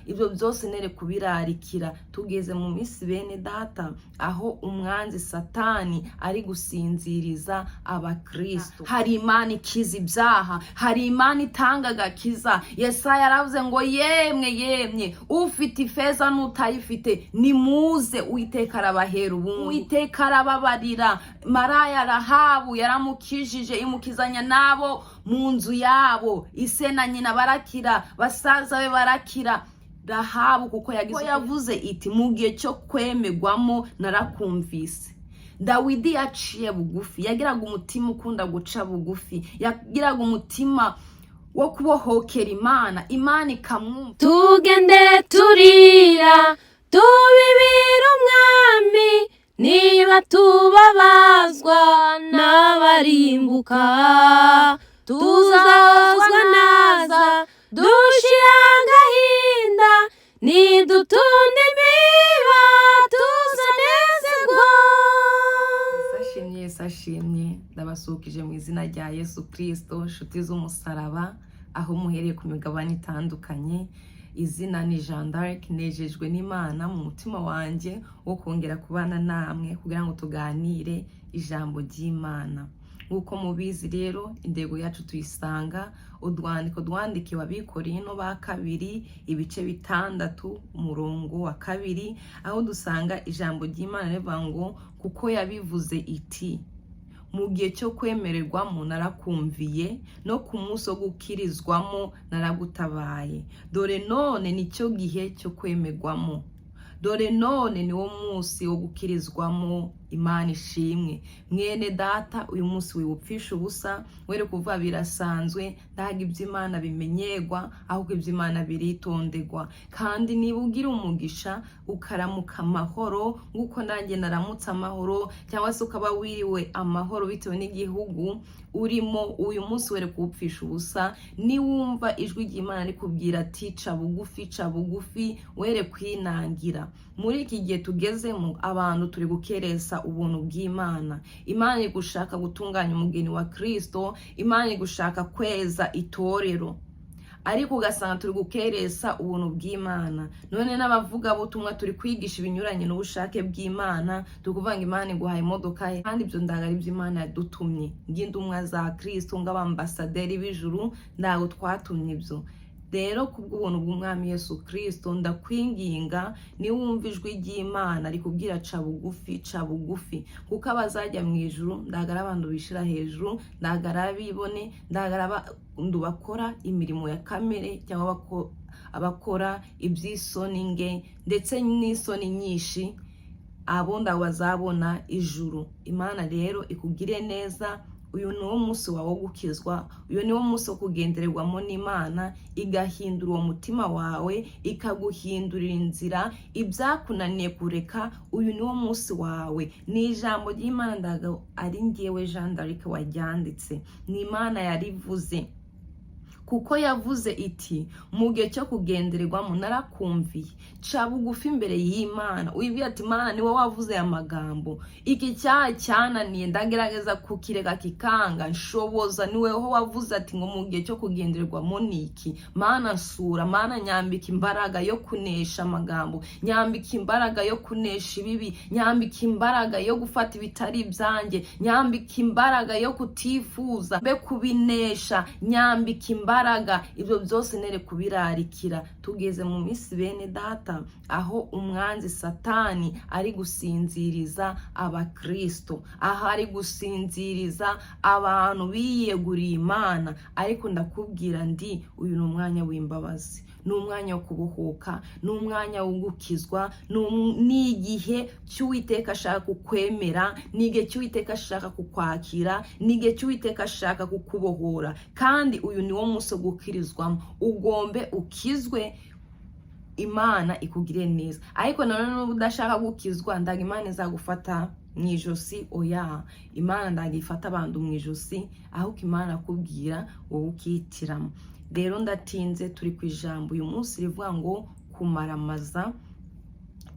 ibyo byose nere kubirarikira. Tugeze mu minsi bene data aho umwanzi satani ari gusinziriza abakristo. Hari Imana ikiza ibyaha, hari Imana itanga agakiza. Yesaya yaravuze ngo yemwe ufite ifeza n'utayifite nimuze, Uwiteka arabahera ubuntu, Uwiteka arababarira. Maraya Rahabu yaramukijije, imukizanya nabo mu nzu yabo. Ise na nyina barakira, basaza be barakira. Rahabu kuko yavuze iti mu gihe cyo kwemegwamo narakumvise. Dawidi yaciye bugufi, yagiraga umutima ukunda guca bugufi, yagiraga umutima wo kubohokera Imana ikamwumva. Tugende turira tubibira umwami, niba tubabazwa n'abarimbuka tuzahozwa naza dushira agahinda, nidutunda imiba tuzanezerwa. Sashimye ndabasukije mu izina rya Yesu Kristo, nshuti z'umusaraba aho muhereye ku migabane itandukanye. Izina ni Jean d'Arc, nejejwe n'Imana mu mutima wanjye wo kongera kubana namwe kugira ngo tuganire ijambo ry'Imana. Nk'uko mubizi rero, intego yacu tuyisanga udwandiko dwandikiwe Abikorino ba kabiri ibice 6 umurongo wa 2, aho dusanga ijambo ry'Imana rivuga ngo kuko yabivuze iti mu gihe cyo kwemererwamo narakumviye, no ku munsi wo gukirizwamo naragutabaye. Dore none nicyo gihe cyo kwemerwamo, dore none niwo munsi wo gukirizwamo. Imana ishimwe. Mwene data, uyu munsi wiwupfisha ubusa, were kuvuga birasanzwe, ndaga iby'Imana bimenyegwa ahubwo iby'Imana biritondegwa. Kandi niba ugira umugisha ukaramuka amahoro nguko nanjye naramutse amahoro, cyangwa se ukaba wiriwe amahoro bitewe n'igihugu urimo, uyu munsi were kuwupfisha ubusa. Niwumva ijwi ry'Imana rikubwira ati ca bugufi, were kwinangira. Muri iki gihe tugezemo abantu turi gukeresa ubuntu bw'Imana. Imana iri gushaka gutunganya umugeni wa Kristo, Imana iri gushaka kweza itorero, ariko ugasanga turi gukeresa ubuntu bw'Imana. None n'abavuga butumwa turi kwigisha ibinyuranye n'ubushake bw'Imana, tukuvanga Imana iguhaye imodoka ye, kandi ibyo ndagara iby'Imana yadutumye. Ngindumwa za Kristo ng'abambasaderi b'ijuru, ndago twatumye ibyo. Rero kubw'ubuntu bw'Umwami Yesu Kristo ndakwinginga, niwumva ijwi ry'Imana rikubwira ca bugufi, kuko abazajya mu ijuru ndagara abantu bishira hejuru, ndagara bibone, ndagara abantu bakora imirimo ya kamere, cyangwa abakora iby'isoni nge ndetse n'isoni nyinshi, abo bazabona ijuru. Imana rero ikugire neza. Uyu ni wo munsi wawe wo gukizwa, uyu ni wo munsi wo kugendererwamo n'Imana, igahindura uwo mutima wawe, ikaguhindurira inzira, ibyakunaniye kureka. Uyu ni wo munsi wawe. Ni ijambo ry'Imana ndaga ari ngewe Jean d'Arc waryanditse, ni Imana yarivuze. Kuko yavuze iti mu gihe cyo kugendererwamo narakumviye, ca bugufi imbere y'Imana. Wibwira ati Imana niwe wavuze aya magambo, iki cyaha cyananiye ndagerageza kukireka kikanga, nshoboza niweho wavuze ati ngo mu gihe cyo kugendererwamo niki. Mana nsura, Mana nyambika imbaraga yo kunesha amagambo, nyambika imbaraga yo kunesha ibibi, nyambika imbaraga yo gufata ibitari ibyanjye, nyambika imbaraga yo kutifuza be kubinesha, nyambika imbaraga. Ibyo byose nere kubirarikira. Tugeze mu minsi bene data aho umwanzi satani ari gusinziriza abakristo, aho ari gusinziriza abantu biyeguriye Imana. Ariko ndakubwira ndi uyu ni umwanya w'imbabazi, ni umwanya wo kubohoka, ni umwanya wo gukizwa, ni igihe cy'Uwiteka ashaka kukwemera, ni igihe cy'Uwiteka ashaka kukwakira, ni igihe cy'Uwiteka ashaka kukubohora. Kandi uyu ni wo munsi wo gukirizwamo. Ugombe ukizwe, Imana ikugire neza. Ariko nanone udashaka gukizwa, ndaga Imana izagufata mu ijosi. Oya, Imana ndaga ifata abantu mu ijosi, ahubwo Imana akubwira wowe ukihitiramo. Rero ndatinze, turi ku ijambo uyu munsi rivuga ngo kumaramaza.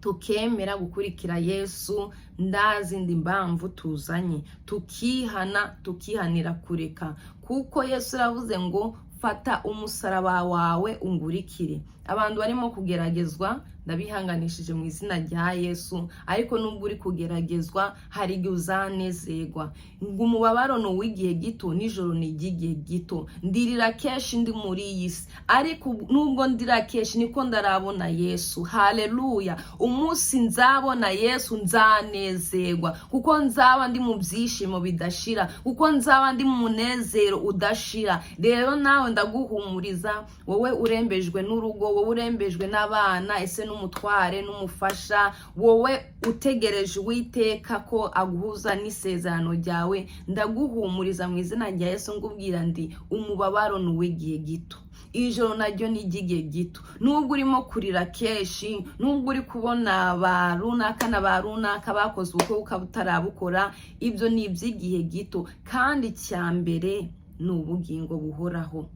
Tukemera gukurikira Yesu, ndazindi mbamvu tuzanye, tukihanira kureka. Kuko Yesu aravuze ngo fata umusaraba wawe ungurikire. Abantu barimo kugeragezwa ndabihanganishije mu izina rya Yesu, ariko nubwo uri kugeragezwa hari igihe uzanezerwa. Ngo umubabaro ni uw'igihe gito, nijoro ni igihe gito. Ndirira keshi ndi muri iyi si, ariko nubwo ndira keshi niko ndarabona Yesu. Haleluya! Umunsi nzabona Yesu nzanezerwa, kuko nzaba ndi mu byishimo bidashira, kuko nzaba ndi mu munezero udashira. Rero nawe ndaguhumuriza, wowe urembejwe n'urugo, wowe urembejwe n'abana, ese n'umutware n'umufasha, wowe utegereje Uwiteka ko aguhuza n'isezerano ryawe, ndaguhumuriza mu izina rya Yesu ngubwira ndi umubabaro ni uw'igihe gito, ijoro naryo ni igihe gito. Nubwo urimo kurira keshi, nubwo uri kubona ba runaka na ba runaka bakoze ubukwe ukaba utarabukora, ibyo ni iby'igihe gito. Kandi icyambere ni ubugingo buhoraho,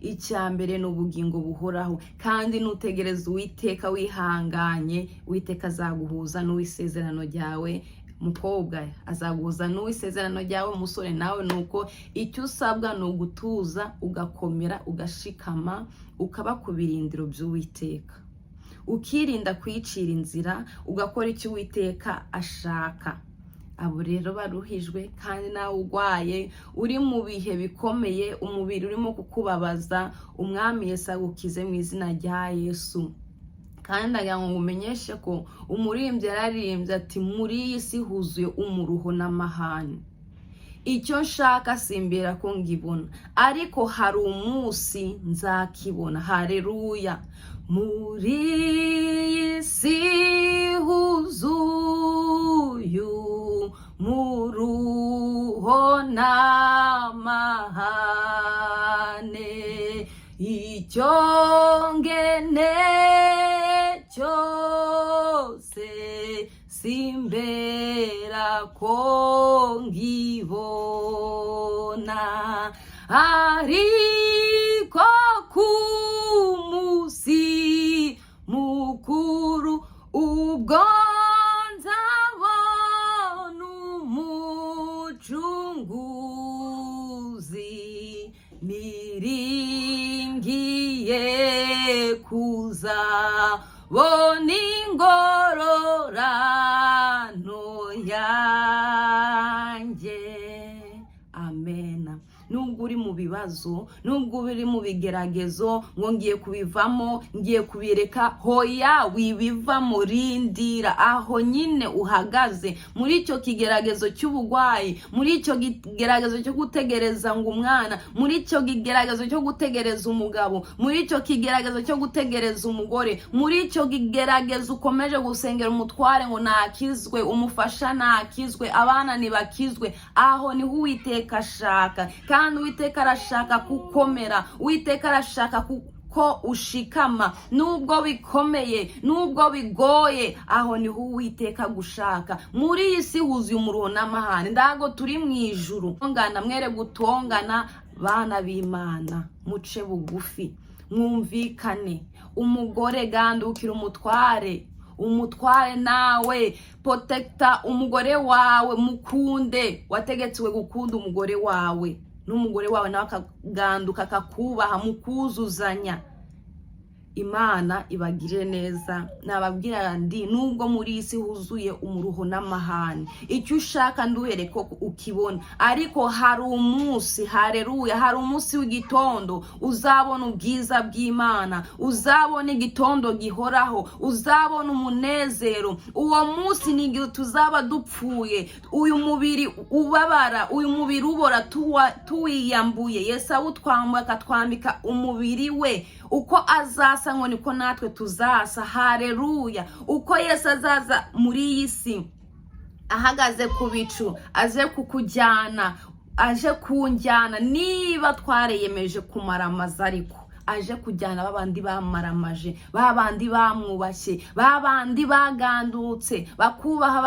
icyambere ni ubugingo buhoraho. Kandi nutegereza Uwiteka wihanganye, Uwiteka azaguhuza n'uwisezerano ryawe. Mukobwa azaguhuza n'uwisezerano ryawe, musore nawe nuko icyo usabwa ni ugutuza, ugakomera, ugashikama, ukaba ku birindiro by'Uwiteka, ukirinda kwicira inzira, ugakora icyo Uwiteka ashaka. Abo rero baruhijwe, kandi nawe urwaye, uri mu bihe bikomeye, umubiri urimo kukubabaza, Umwami Yesu agukize mu izina rya Yesu. Kandi ndagira ngo umenyeshe ko umuririmbyi yararirimbye ati muri iyi si huzuye umuruho n'amahane. Icyo nshaka simbera ko ngibona, ariko hari umunsi nzakibona. Haleluya! Muri iyi si huzuye umuruho n'amahane, icyo ngeneye cyose simbera ko ngibona, ariko ku munsi mukuru ubwo nzabona Umucunguzi, niringiye kuzabona ingororano yanjye. Amen. Nubwo uri mu bibazo, nubwo uri mu bigeragezo ngo ngiye kubivamo, ngiye kubireka, hoya wibivamo, rindira aho nyine uhagaze, muri icyo kigeragezo cy'ubugwayi, muri icyo kigeragezo cyo gutegereza ngo umwana, muri icyo kigeragezo cyo gutegereza umugabo, muri icyo kigeragezo cyo gutegereza umugore, muri icyo kigeragezo ukomeje gusengera umutware ngo nakizwe, umufasha nakizwe, abana nibakizwe, aho niho Uwiteka ashaka. Kandi Uwiteka arashaka kukomera, Uwiteka arashaka ko ushikama, nubwo bikomeye, nubwo bigoye, aho niho Uwiteka gushaka. Muri iyi si huzuye umuruho n'amahane, ndago turi mu ijuru. Tongana, mwere gutongana, bana b'Imana, muce bugufi, mwumvikane. Umugore gandukira umutware, umutware nawe protecta umugore wawe, mukunde. Wategetswe gukunda umugore wawe, n'umugore wawe nawe akaganduka akakubaha, mukuzuzanya. Imana ibagire neza. Nababwira ndi nubwo muri isi huzuye umuruho n'amahane, icyo ushaka nduhere ko ukibona, ariko hari umunsi, haleluya, hari umunsi w'igitondo uzabona ubwiza bw'Imana, uzabona igitondo gihoraho, uzabona umunezero. Uwo munsi ni igihe tuzaba dupfuye, uyu mubiri ubabara, uyu mubiri ubora tuwiyambuye. Yesu awutwambaka, akatwambika umubiri we. Uko azasa ngo niko natwe tuzasa. Haleluya! Uko Yesu azaza muri iyi si ahagaze ku bicu, aje kukujyana, aje kunjyana, niba twareyemeje kumara amazi, ariko aje kujyana babandi bamaramaje, babandi bamwubashye, babandi bagandutse bakubaha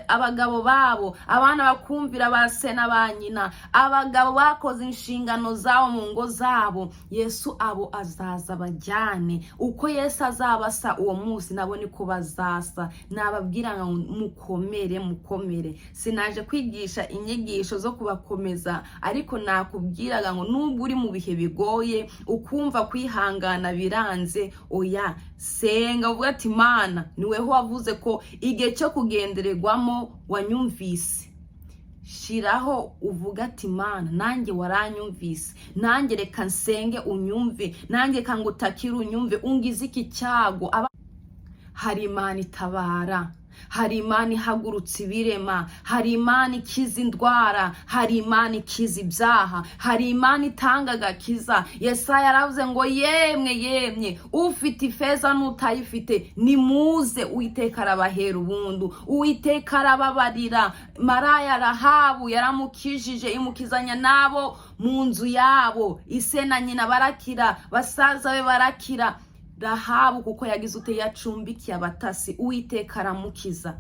abagabo babo, abana bakumvira ba se na ba nyina, abagabo bakoze inshingano zabo mu ngo zabo. Yesu abo azaza bajyane. Uko Yesu azabasa uwo munsi nabo niko bazasa. Nababwira ngo mukomere. Sinaje kwigisha inyigisho zo kubakomeza, ariko nakubwiraga ngo nubwo uri mu bihe bigoye ukumva kwihangana biranze, oya senga uvuga ati Mana niweho wavuze ko igihe cyo kugendererwamo wanyumvise. Shiraho uvuga ati Mana nanjye waranyumvise, nanjye reka nsenge unyumve, nanjye kangutakira unyumve, ungize iki cyago. Hari Imana itabara, hari Imana ihagurutsa ibirema, hari Imana ikiza indwara, hari Imana ikiza ibyaha, hari Imana itanga agakiza. Yesaya yaravuze ngo yemwe ufite ifeza n'utayifite nimuze, Uwiteka arabahera ubundu, Uwiteka arababarira. Maraya Rahabu yaramukijije, imukizanya nabo mu nzu yabo, ise na nyina barakira, basaza be barakira. Rahabu kuko yagize ute yacumbikiye abatasi, Uwiteka aramukiza.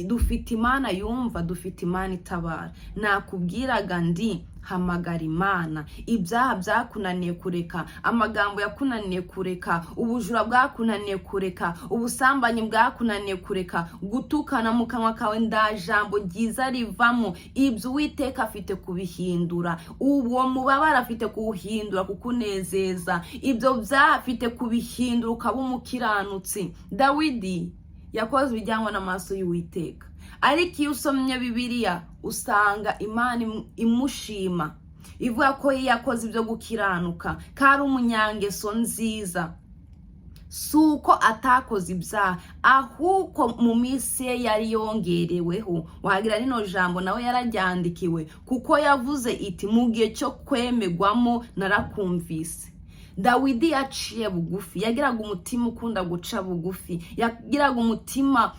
Dufite Imana yumva, dufite Imana itabara. Nakubwiraga ndi hamagara Imana. Ibyaha byakunaniye kureka, amagambo yakunaniye kureka, ubujura bwakunaniye kureka, ubusambanyi bwakunaniye kureka, gutukana mu kanwa kawe nda jambo ryiza rivamo. Ibyo Uwiteka afite kubihindura, uwo mubabara afite kuwuhindura kukunezeza, ibyo byaha afite kubihindura ukaba umukiranutsi. Dawidi yakoze ibijyanwa n'amaso y'Uwiteka, ariko iyo usomye Bibiliya usanga Imana imushima, ivuga ko yakoze ibyo gukiranuka, kari umunyangeso nziza. Suko atakoze ibyaha, ahubwo mu minsi ye yari yongereweho. Wagira rino jambo nawe yarajyandikiwe, kuko yavuze iti mu gihe cyo kwemegwamo narakumvise. Dawidi yaciye bugufi, yagiraga umutima ukunda guca bugufi, yagiraga umutima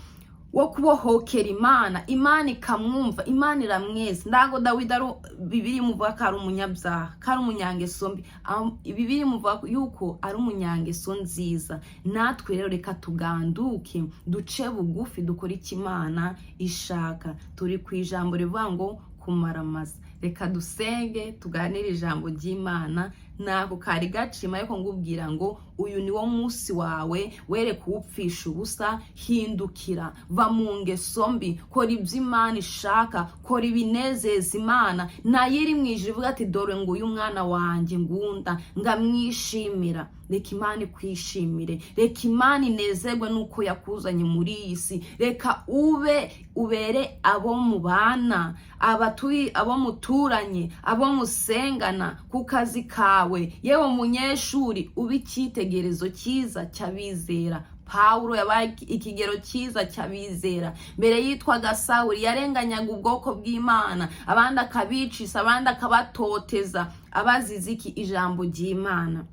wo kubohokera Imana, Imana ikamwumva, Imana iramweza. Ndago Dawidi Bibiliya imuvuga ko ari umunyabyaha, ko ari umunyangeso mbi. Bibiliya imuvuga yuko ari umunyangeso nziza. Natwe rero reka tuganduke, duce bugufi, dukora icyo Imana ishaka. Turi ku ijambo rivuga ngo kumaramaza. Reka dusenge tuganire ijambo ry'Imana. Nako kari gacima yuko ngubwira ngo uyu ni wo munsi wawe, were kuwupfisha ubusa. Hindukira, va mu ngeso mbi, kora ibyo Imana ishaka, kora ibinezeza Imana. Nayiri mwijuru ivuga ati dore ngo uyu mwana wanjye ngunda, ngamwishimira. Reka Imana ikwishimire, reka Imana inezerwe nuko yakuzanye muri iyi si. Reka ubere abo mubana, abo muturanye, abo musengana ku kazi kawe, yewe munyeshuri ube icyitegerezo cyiza cy'abizera. Pawulo yabaye ikigero cyiza cy'abizera. Mbere yitwaga Sawuli, yarenganyaga ubwoko bw'Imana, abandi akabicisa, abandi akabatoteza, abazize iki ijambo ry'Imana.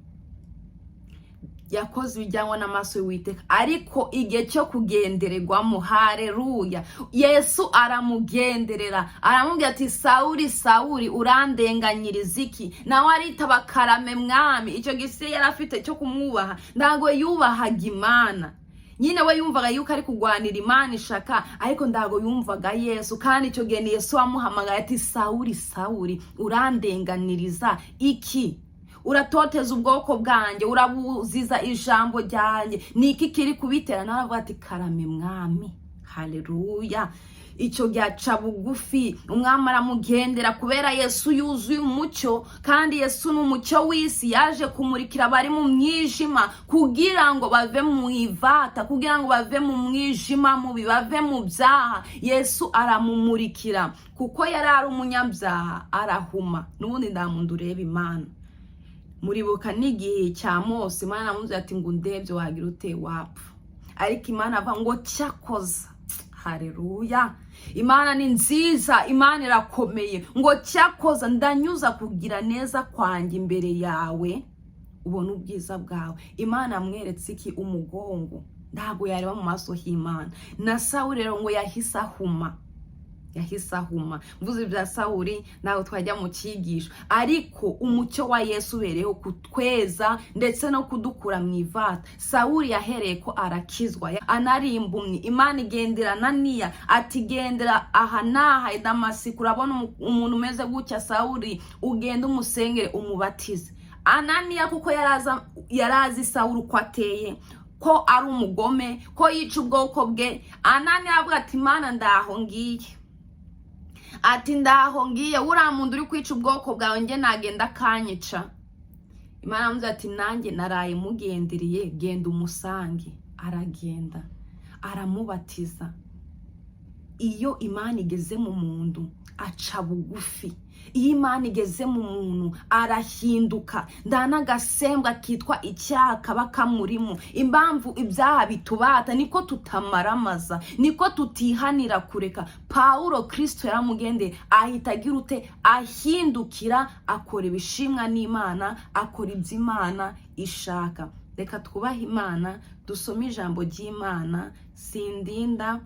Yakoze ibijyanwa n'amaso y'Uwiteka, ariko igihe cyo kugendererwamo, haleluya, Yesu aramugenderera, aramubwira ati Sawuli Sawuli urandenganyiriza iki? Nawe aritaba karame mwami. Icyo gise yari afite cyo kumwubaha, ndago yubahaga Imana. Nyine we yumvaga yuko ari kugwanira Imana ishaka, ariko ndago yumvaga Yesu. Kandi icyo gihe Yesu wamuhamagaye ati Sawuli Sawuli urandenganiriza iki? Uratoteza ubwoko bwanjye, urabuziza ijambo ryanjye, niki kiri kubitera? Naravuga ati karame mwami. Haleluya. Icyo giaca bugufi, umwami aramugendera kubera Yesu yuzuye umucyo. Kandi Yesu ni umucyo w'isi, yaje kumurikira abari mu mwijima kugira ngo bave mu ivata, kugira ngo bave mu mwijima mubi, bave mu byaha. Yesu aramumurikira kuko yari ari umunyabyaha, arahuma. Nubundi ndamuntu ureba Imana. Muribuka n'igihe cya Mose, Imana amuze ati ngo ndebye wagira ute wapfa, ariko Imana avuga ngo cyakoza. Haleluya. Imana ni nziza, Imana irakomeye. Ngo cyakoza ndanyuza kugira neza kwanjye imbere yawe, ubona ubwiza bwawe. Imana amweretse iki? Umugongo. Ndago yareba mu maso y'Imana. Na Sawuli rero ngo yahise ahuma. yahise ahuma. Mvuze ibya Sawuli nawe twajya mu cyigisho, ariko umucyo wa Yesu ubereyeho kutweza ndetse no kudukura mu ivata. Sawuli yahereye ko arakizwa, anarimbumye. Imana igendera Ananiya ati gendera aha naha i Damasiko, urabona umuntu umeze gutya Sawuli, ugenda umusengere umubatize. Ananiya kuko yarazi Sawuli uko ateye, ko ari umugome, ko yica ubwoko bwe. Ananiya avuga ati Mana ndaho ngiye, ati ndaho ngiye, uriya muntu uri kwica ubwoko bwawe nge nagenda akanyica. Imana amuze ati nanjye naraye mugenderiye, genda umusange. Aragenda aramubatiza. Iyo Imana igeze mu muntu aca bugufi, iyo Imana igeze mu muntu arahinduka. Ndanagasembwa kitwa icyaha kaba kamurimo. Impamvu ibyaha bitubata niko tutamaramaza, niko tutihanira kureka. Paulo Kristo yaramugendeye ahita agira ute, ahindukira akora ibishimwa n'Imana, akora ibyo Imana ishaka. Reka twubahe Imana, dusome ijambo ry'Imana. Sindinda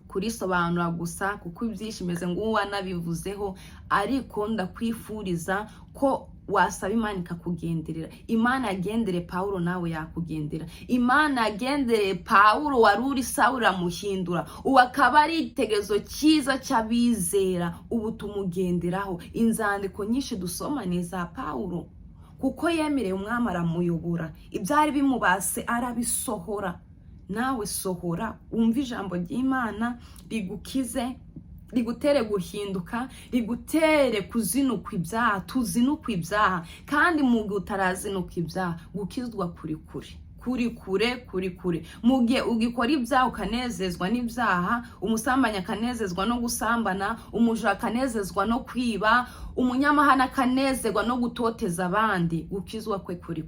kurisobanura gusa kuko ibyinshi meze ngo wanabivuzeho, ariko ndakwifuriza ko wasaba Imana ikakugenderera. Imana yagendere Paulo nawe yakugendera. Imana yagendere Paulo wari uri Sawuli amuhindura, ubu akaba ari itegezo cyiza cy'abizera. Ubu tumugenderaho. Inzandiko nyinshi dusoma ni za Paulo, kuko yemereye umwami aramuyobora, ibyari bimubase arabisohora. Nawe sohora, wumva ijambo ry'Imana rigukize, rigutere guhinduka, rigutere kuzinuka ibyaha. Tuzinuka ibyaha, kandi mu gihe utarazinuka ibyaha gukizwa kuri kure. Mu gihe ugikora ibyaha ukanezezwa n'ibyaha, umusambanyi akanezezwa no gusambana, umujura akanezezwa no kwiba, umunyamahane akanezezwa no gutoteza abandi, gukizwa kwe kuri.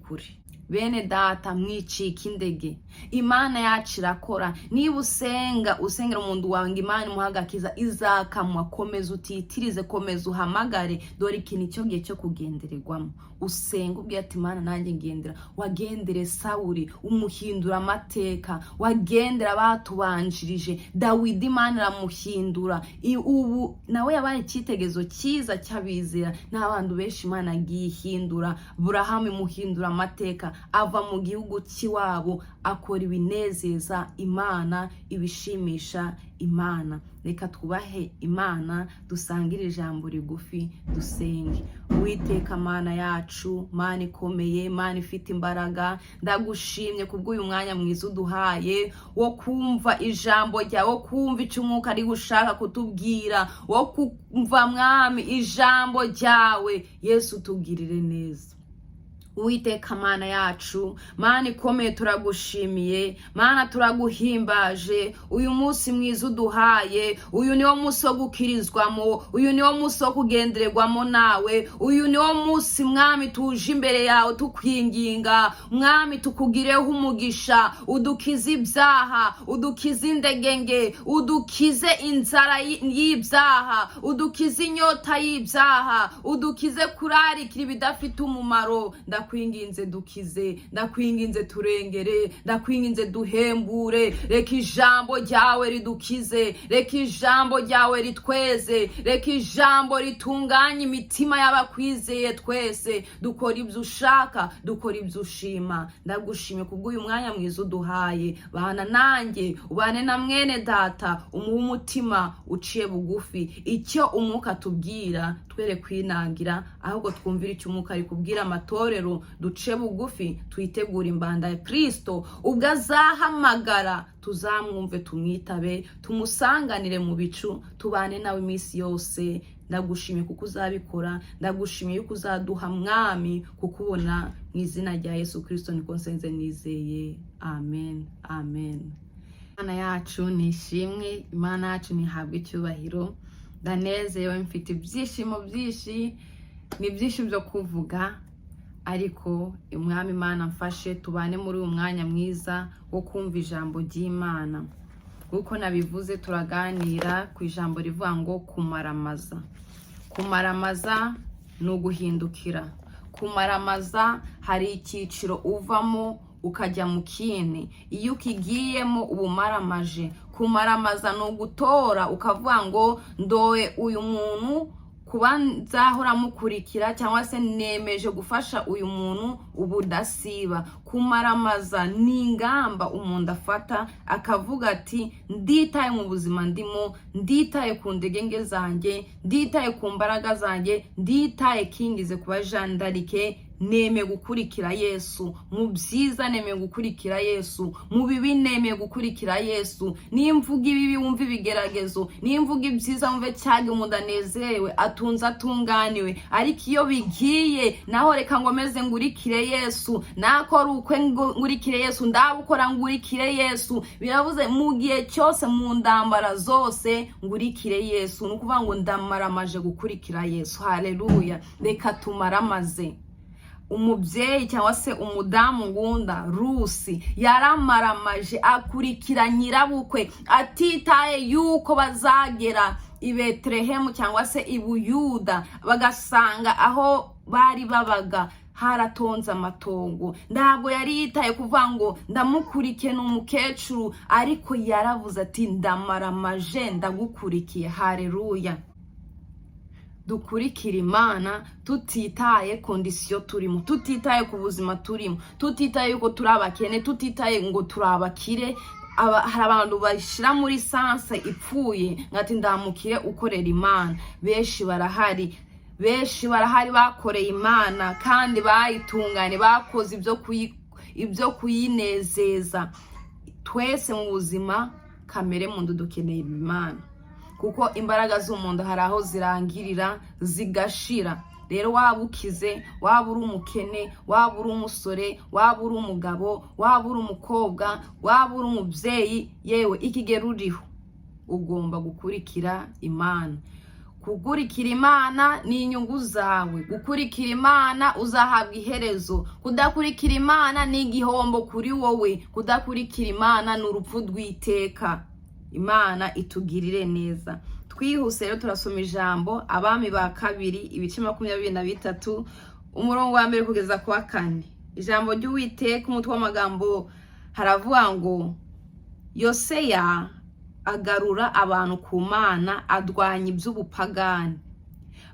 Bene data mwicika indege, Imana yacu irakora. Niba usengera umuntu wawe ngo Imana imuhagakiza, izakamwa. Komeza utitirize, komeza uhamagare, dore iki nicyo gihe cyo kugendererwamo. Usenga ubwira ati Imana nanjye ngendera. Wagendere Sawuli umuhindura amateka, wagendera abatubanjirije. Dawidi Imana iramuhindura, ubu nawe yabaye icyitegerezo cyiza cy'abizera. N'abantu benshi Imana agiye ihindura. Burahamu imuhindura amateka, ava mu gihugu cy'iwabo akora ibinezeza Imana, ibishimisha Imana. Reka twubahe Imana, dusangire ijambo rigufi, dusenge. Uwiteka Mana yacu, Mana ikomeye, Mana ifite imbaraga, ndagushimye kubw'uyu mwanya mwiza uduhaye wo kumva ijambo ryawe, wo kumva icyo Umwuka ari gushaka kutubwira, wo kumva Mwami ijambo ryawe. Yesu tugirire neza. Uwiteka Mana yacu, Mana ikomeye, turagushimiye, Mana turaguhimbaje. Uyu munsi mwiza uduhaye, uyu niwo munsi wo gukirizwamo, uyu niwo munsi wo kugendererwamo nawe, uyu niwo munsi Mwami tuje imbere yawe tukwinginga. Mwami tukugireho umugisha, udukize ibyaha, udukize indegenge, udukize inzara y'ibyaha, udukize inyota y'ibyaha, udukize kurarikira ibidafite umumaro. Ndakwinginze dukize, ndakwinginze turengere, ndakwinginze duhembure. Reka ijambo ryawe ridukize, reka ijambo ryawe ritweze, reka ijambo ritunganye imitima y'abakwizeye twese. Dukora ibyo ushaka, dukora ibyo ushima. Ndagushimye kubw'uyu mwanya mwiza uduhaye. Bana nanjye, ubane na mwene data, umuhe umutima uciye bugufi. Icyo Umwuka atubwira twere kwinangira, ahubwo twumvire icyo Umwuka ari kubwira amatorero. Duce bugufi, twitegura imbanda ya Kristo. Ubwo azahamagara tuzamwumve, tumwitabe, tumusanganire mu bicu, tubane nawe iminsi yose. Ndagushimiye kuko uzabikora, ndagushimiye yuko uzaduha Mwami kukubona. Mu izina rya Yesu Kristo niko nsenze nizeye, amen, amen. Imana yacu nishimwe, Imana yacu nihabwe icyubahiro. Ndanezerewe, mfite ibyishimo byinshi, ni byinshi byo kuvuga, ariko Umwami Imana mfashe tubane muri uyu mwanya mwiza wo kumva ijambo ry'Imana. Kuko nabivuze, turaganira ku ijambo rivuga ngo kumaramaza. Kumaramaza ni uguhindukira. Kumaramaza hari icyiciro uvamo ukajya mu kindi. Iyo ukigiyemo ubumaramaje. Kumaramaza no gutora ukavuga ngo ndoye uyu muntu kuba nzahora mukurikira cyangwa se nemeje gufasha uyu muntu ubudasiba. Kumaramaza ni ingamba umuntu afata akavuga ati nditaye mu buzima ndimo, nditaye ku ndegenge zanjye, nditaye ku mbaraga zanjye, nditaye kingize kuba jandarike, neme gukurikira Yesu. Mu byiza neme gukurikira Yesu, mu bibi neme gukurikira Yesu. Nimvuga ibibi wumva ibigeragezo, nimvuga ibyiza wumve cyage umuntu anezerewe atunze atunganiwe. Ariko iyo bigiye naho reka ngomeze ngurikire Yesu, nakora ukwe ngurikire Yesu, ndabukora ngurikire Yesu. Biravuze mu gihe cyose mu ndambara zose ngurikire Yesu. Nukuvuga ngo ndamaramaje gukurikira Yesu. Haleluya. Reka tumaramaze. Umubyeyi cyangwa se umudamu ngunda Rusi yaramaramaje akurikira nyirabukwe atitaye yuko bazagera i Betelehemu cyangwa se i Buyuda bagasanga aho bari babaga haratonze amatongo. Ntabwo yari yitaye kuvuga ngo ndamukurike n'umukecuru, ariko yaravuze ati ndamaramaje ndagukurikiye. Haleluya. Dukurikira Imana tutitaye kondisiyo turimo, tutitaye ku buzima turimo, tutitaye yuko turi abakene, tutitaye ngo turi abakire. Hari abantu bashira muri sanse ipfuye ngati ndamukire ukorera Imana. Benshi barahari bakoreye Imana kandi bayitungane, bakoze ibyo kuyinezeza. Twese mu buzima kamere muntu dukeneye Imana, kuko imbaraga z'umuntu hari aho zirangirira zigashira. Rero waba ukize, waba uri umukene, waba uri umusore, waba uri umugabo, waba uri umukobwa, waba uri umubyeyi, yewe ikigero uriho ugomba gukurikira Imana. Kukurikira Imana ni inyungu zawe. Gukurikira Imana uzahabwa iherezo. Kudakurikira Imana ni igihombo kuri wowe. Kudakurikira Imana ni urupfu rw'iteka. Imana itugirire neza. Twihuse rero turasoma ijambo Abami ba kabiri ibice 23 umurongo wa mbere kugeza ku wa 4. Ijambo ry'Uwiteka umutwe w'amagambo haravuga ngo Yoseya agarura abantu ku Mana, adwanya iby'ubupagani.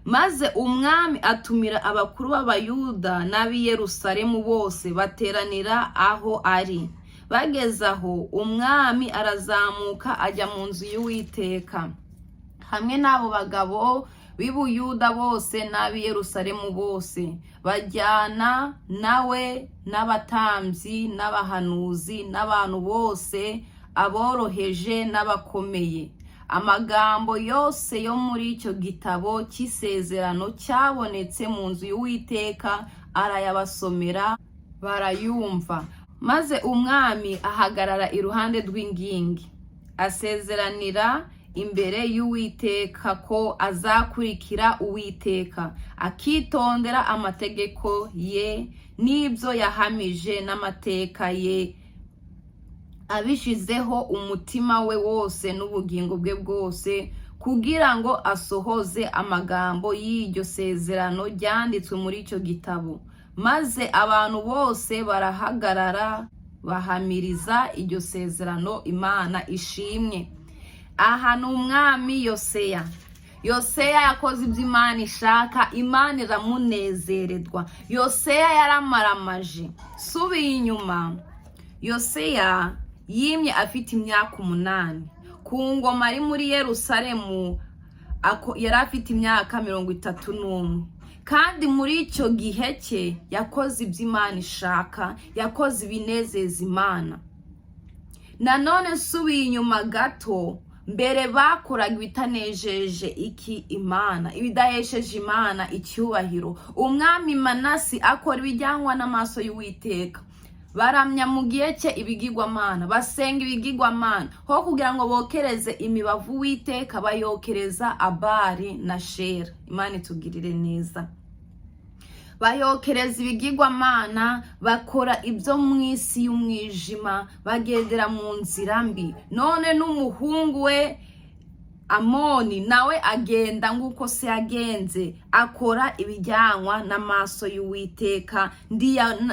Maze umwami atumira abakuru b'Abayuda n'ab'i Yerusalemu bose bateranira aho ari. Bageze aho umwami arazamuka ajya mu nzu y'Uwiteka hamwe n'abo bagabo b'i Buyuda bose n'ab'i Yerusalemu bose. Bajyana nawe n'abatambyi n'abahanuzi n'abantu bose, aboroheje n'abakomeye. Amagambo yose yo muri icyo gitabo cy'isezerano cyabonetse mu nzu y'Uwiteka arayabasomera, barayumva. Maze umwami ahagarara iruhande rw'ingingi, asezeranira imbere y'Uwiteka ko azakurikira Uwiteka, akitondera amategeko ye n'ibyo yahamije n'amateka ye, abishizeho umutima we wose n'ubugingo bwe bwose, kugira ngo asohoze amagambo y'iryo sezerano ryanditswe muri icyo gitabo. Maze abantu bose barahagarara bahamiriza iryo sezerano. Imana ishimwe. Aha ni umwami Yoseya. Yoseya yakoze ibyo Imana ishaka, Imana iramunezererwa. Yoseya yaramaramaje. Subiye inyuma, Yoseya yimye afite imyaka 8. Ku ngoma ari muri Yerusalemu yari afite imyaka 31. Kandi muri icyo gihe cye yakoze ibyo Imana ishaka, yakoze ibinezeza Imana. Nanone subiye inyuma gato, mbere bakoraga ibitanejeje Imana, ibidahesheje Imana icyubahiro. Umwami Manasi akora ibijyanwa n'amaso y'Uwiteka. Baramya mu gihe cye ibigirwamana, basenga ibigirwamana. Ho kugira ngo bokereze imibavu Uwiteka bayokereza Abari na Shera. Imana itugirire neza. Bayokereza ibigirwamana, bakora ibyo mu isi y'umwijima, bagendera mu nzira mbi. None n'umuhungu we Amoni nawe agenda nguko se yagenze, akora ibijyanwa n'amaso y'Uwiteka,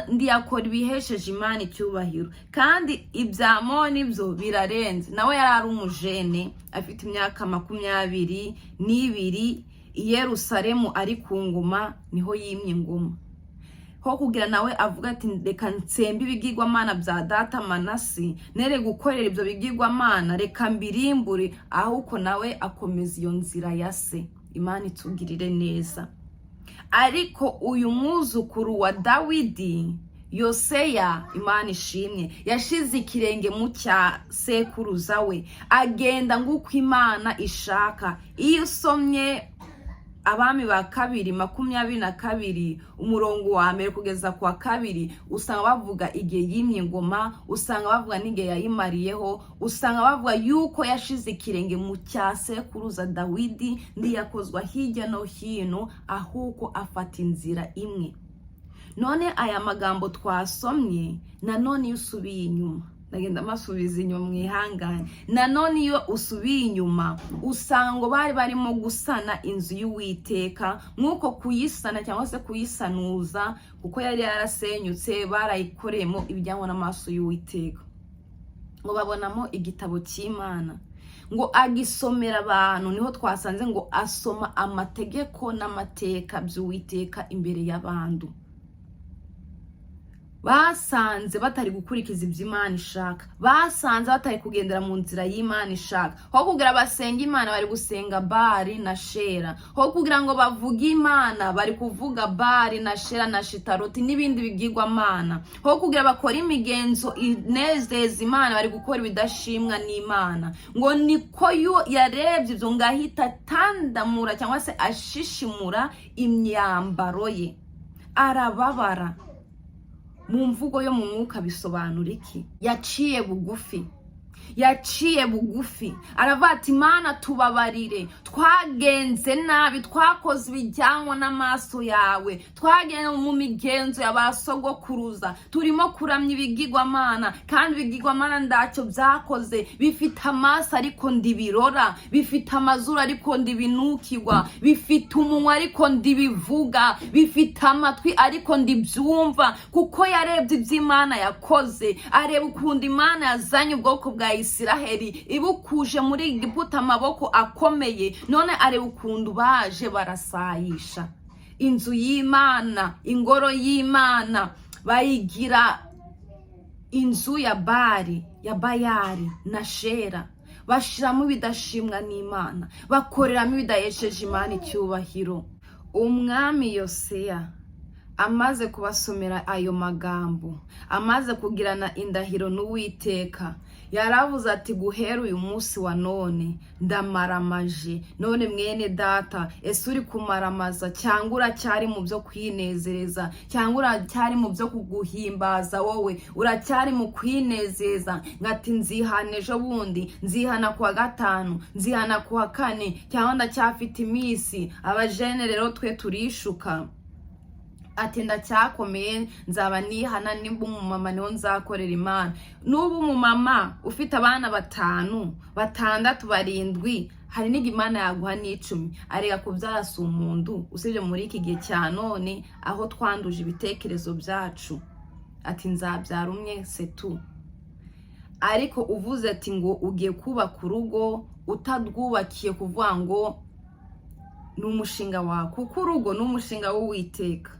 ndiyakora ibihesheje Imana icyubahiro. Kandi ibya Amoni byo birarenze. Nawe yari ari umujene afite imyaka 22 i Yerusalemu ari ku ngoma, niho yimye ingoma. Ho kugira nawe avuga ati reka nsembe ibigirwamana bya data Manase, nere gukorera ibyo bigirwamana, reka mbirimbure, ahubwo nawe akomeza iyo nzira ya se. Imana itugirire neza. Ariko uyu mwuzukuru wa Dawidi, Yoseya, Imana ishimwe, yashize ikirenge mu cya sekuruza we, agenda nguko Imana ishaka. Iyo usomye Abami ba kabiri 22 umurongo wa mbere kugeza kwa 2, usanga bavuga igihe yimye ngoma, usanga bavuga n'igihe yayimariyeho, usanga bavuga yuko yashize ikirenge mu cya sekuruza Dawidi, ndiyakozwa hirya no hino, ahubwo afata inzira imwe. None aya magambo twasomye, nanone usubiye inyuma, ndagenda masubiza inyuma mwihangane, nanone iyo usubiye inyuma usanga bari barimo gusana inzu y'Uwiteka, nkuko kuyisana cyangwa se kuyisanuza, kuko yari yarasenyutse, barayikoreyemo ibijyanwa n'amaso y'Uwiteka. Ngo babonamo igitabo cy'Imana, ngo agisomera abantu, niho twasanze ngo asoma amategeko n'amateka by'Uwiteka imbere y'abantu. Basanze batari gukurikiza iby'Imana ishaka, basanze batari kugendera mu nzira y'Imana ishaka. Ho kugira basenga Imana bari gusenga Bali na Shera, ho kugira ngo bavuge Imana bari kuvuga Bali na Shera na Shitaroti n'ibindi bigirwamana, ho kugira bakora imigenzo inezeza Imana bari gukora ibidashimwa n'Imana. Ngo niko yarebye ibyo ngahita tandamura cyangwa se ashishimura imyambaro ye, arababara. Mu mvugo yo mu mwuka bisobanura iki? Yaciye bugufi, aravuga ati Imana tubabarire, twagenze nabi, twakoze ibijyanwa n'amaso yawe, twagenze mu migenzo y'abasogokuruza, turimo kuramya ibigirwamana, kandi ibigirwamana ndacyo byakoze, bifite amaso ariko ndibirora, bifite amazuru ariko ndibinukirwa, bifite umunwa ariko ndibivuga, bifite amatwi ariko ndibyumva. Kuko yarebye iby'Imana yakoze, areba ukunda Imana yazanye ubwoko bwa Isiraheli ibukuje muri Egiputa amaboko akomeye, none areba ukuntu baje barasayisha inzu y'Imana, ingoro y'Imana, bayigira inzu ya Bali, ya Bayali na Shera, bashiramo ibidashimwa n'Imana, bakoreramo ibidahesheje Imana icyubahiro. Umwami Yoseya amaze kubasomera ayo magambo, amaze kugirana indahiro n'Uwiteka, yaravuze ati guhera uyu munsi wa none ndamaramaje. None mwene data, ese uri kumaramaza cyangwa uracyari mu byo kwinezereza, cyangwa uracyari mu byo kuguhimbaza? Wowe uracyari mu kwinezeza ngati nzihana ejo bundi, nzihana kuwa 5, nzihana kuwa 4, cyangwa ndacyafite iminsi? Abajene rero twe turishuka, ati ndacyakomeye, nzaba nihana, nimba umumama niho nzakorera Imana. N'ubu umumama ufite abana 5, 6, 7, hari n'igihe Imana yaguha n'10, arega kubyara si umuntu, usibye muri iki gihe cya none aho twanduje ibitekerezo byacu. Ati nzabyara umwe setu. Ariko uvuze ati ngo ugiye kubaka urugo utadwubakiye, kuvuga ngo ni umushinga wawe, kuko urugo ni umushinga w'Uwiteka.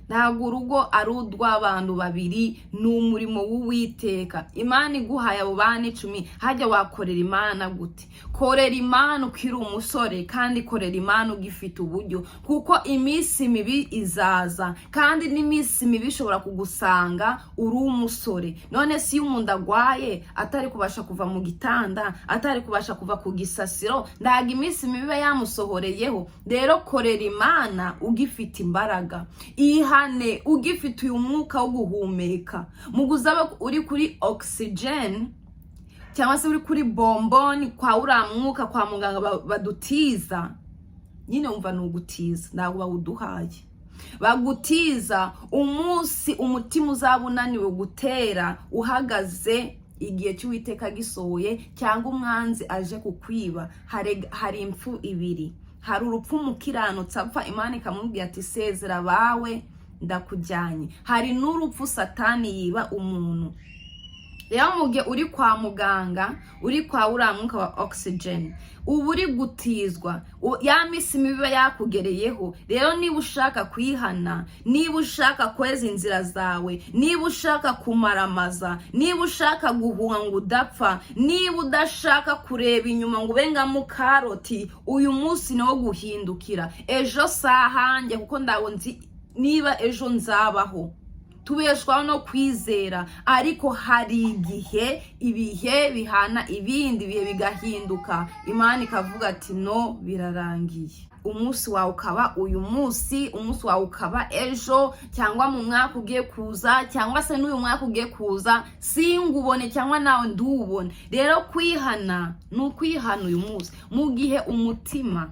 Ntabwo urugo ari urw'abantu babiri, ni umurimo w'Uwiteka. Imana iguhaye abo bana 10, hajya wakorera Imana gute? Korera Imana ukiri umusore, kandi korera Imana ugifite uburyo, kuko iminsi mibi izaza, kandi n'iminsi mibi ishobora kugusanga uri umusore. None si umuntu agwaye atari kubasha kuva mu gitanda, atari kubasha kuva ku gisasiro, ndaga iminsi mibi yamusohoreyeho. Rero korera Imana ugifite imbaraga, ihane ugifite uyu mwuka wo guhumeka. Muguzaba uri kuri oxygen cyangwa se uri kuri bomboni kwa uriya mwuka kwa muganga badutiza, nyine umva ni ugutiza, ntabwo bawuduhaye, bagutiza umunsi umutima uzaba unaniwe gutera, uhagaze igihe cy'Uwiteka gisohoye cyangwa umwanzi aje kukwiba, hari impfu ibiri. Hari urupfu umukiranutsi apfa Imana ikamubwira ati sezera bawe ndakujyanye. Hari n'urupfu Satani yiba umuntu. Rero mu gihe uri kwa muganga, uri kwa uriya mwuka wa oxygen, uba uri gutizwa, ya misi mibi yakugereyeho. Rero niba ushaka kwihana, niba ushaka kweza inzira zawe, niba ushaka kumaramaza, niba ushaka guhunga ngo udapfa, niba udashaka kureba inyuma ngo ubengamo karoti, uyu munsi ni wo guhindukira. Ejo sahanjye kuko ndago nzi niba ejo nzabaho. Tubeshwaho no kwizera, ariko hari igihe ibihe bihana ibindi bihe bigahinduka. Imana ikavuga ati no, birarangiye. Umunsi wawe ukaba uyu munsi, umunsi wawe ukaba ejo, cyangwa mu mwaka ugiye kuza, cyangwa se n'uyu mwaka ugiye kuza singubone cyangwa nawe nduwubone. Rero kwihana ni ukwihana uyu munsi mu gihe umutima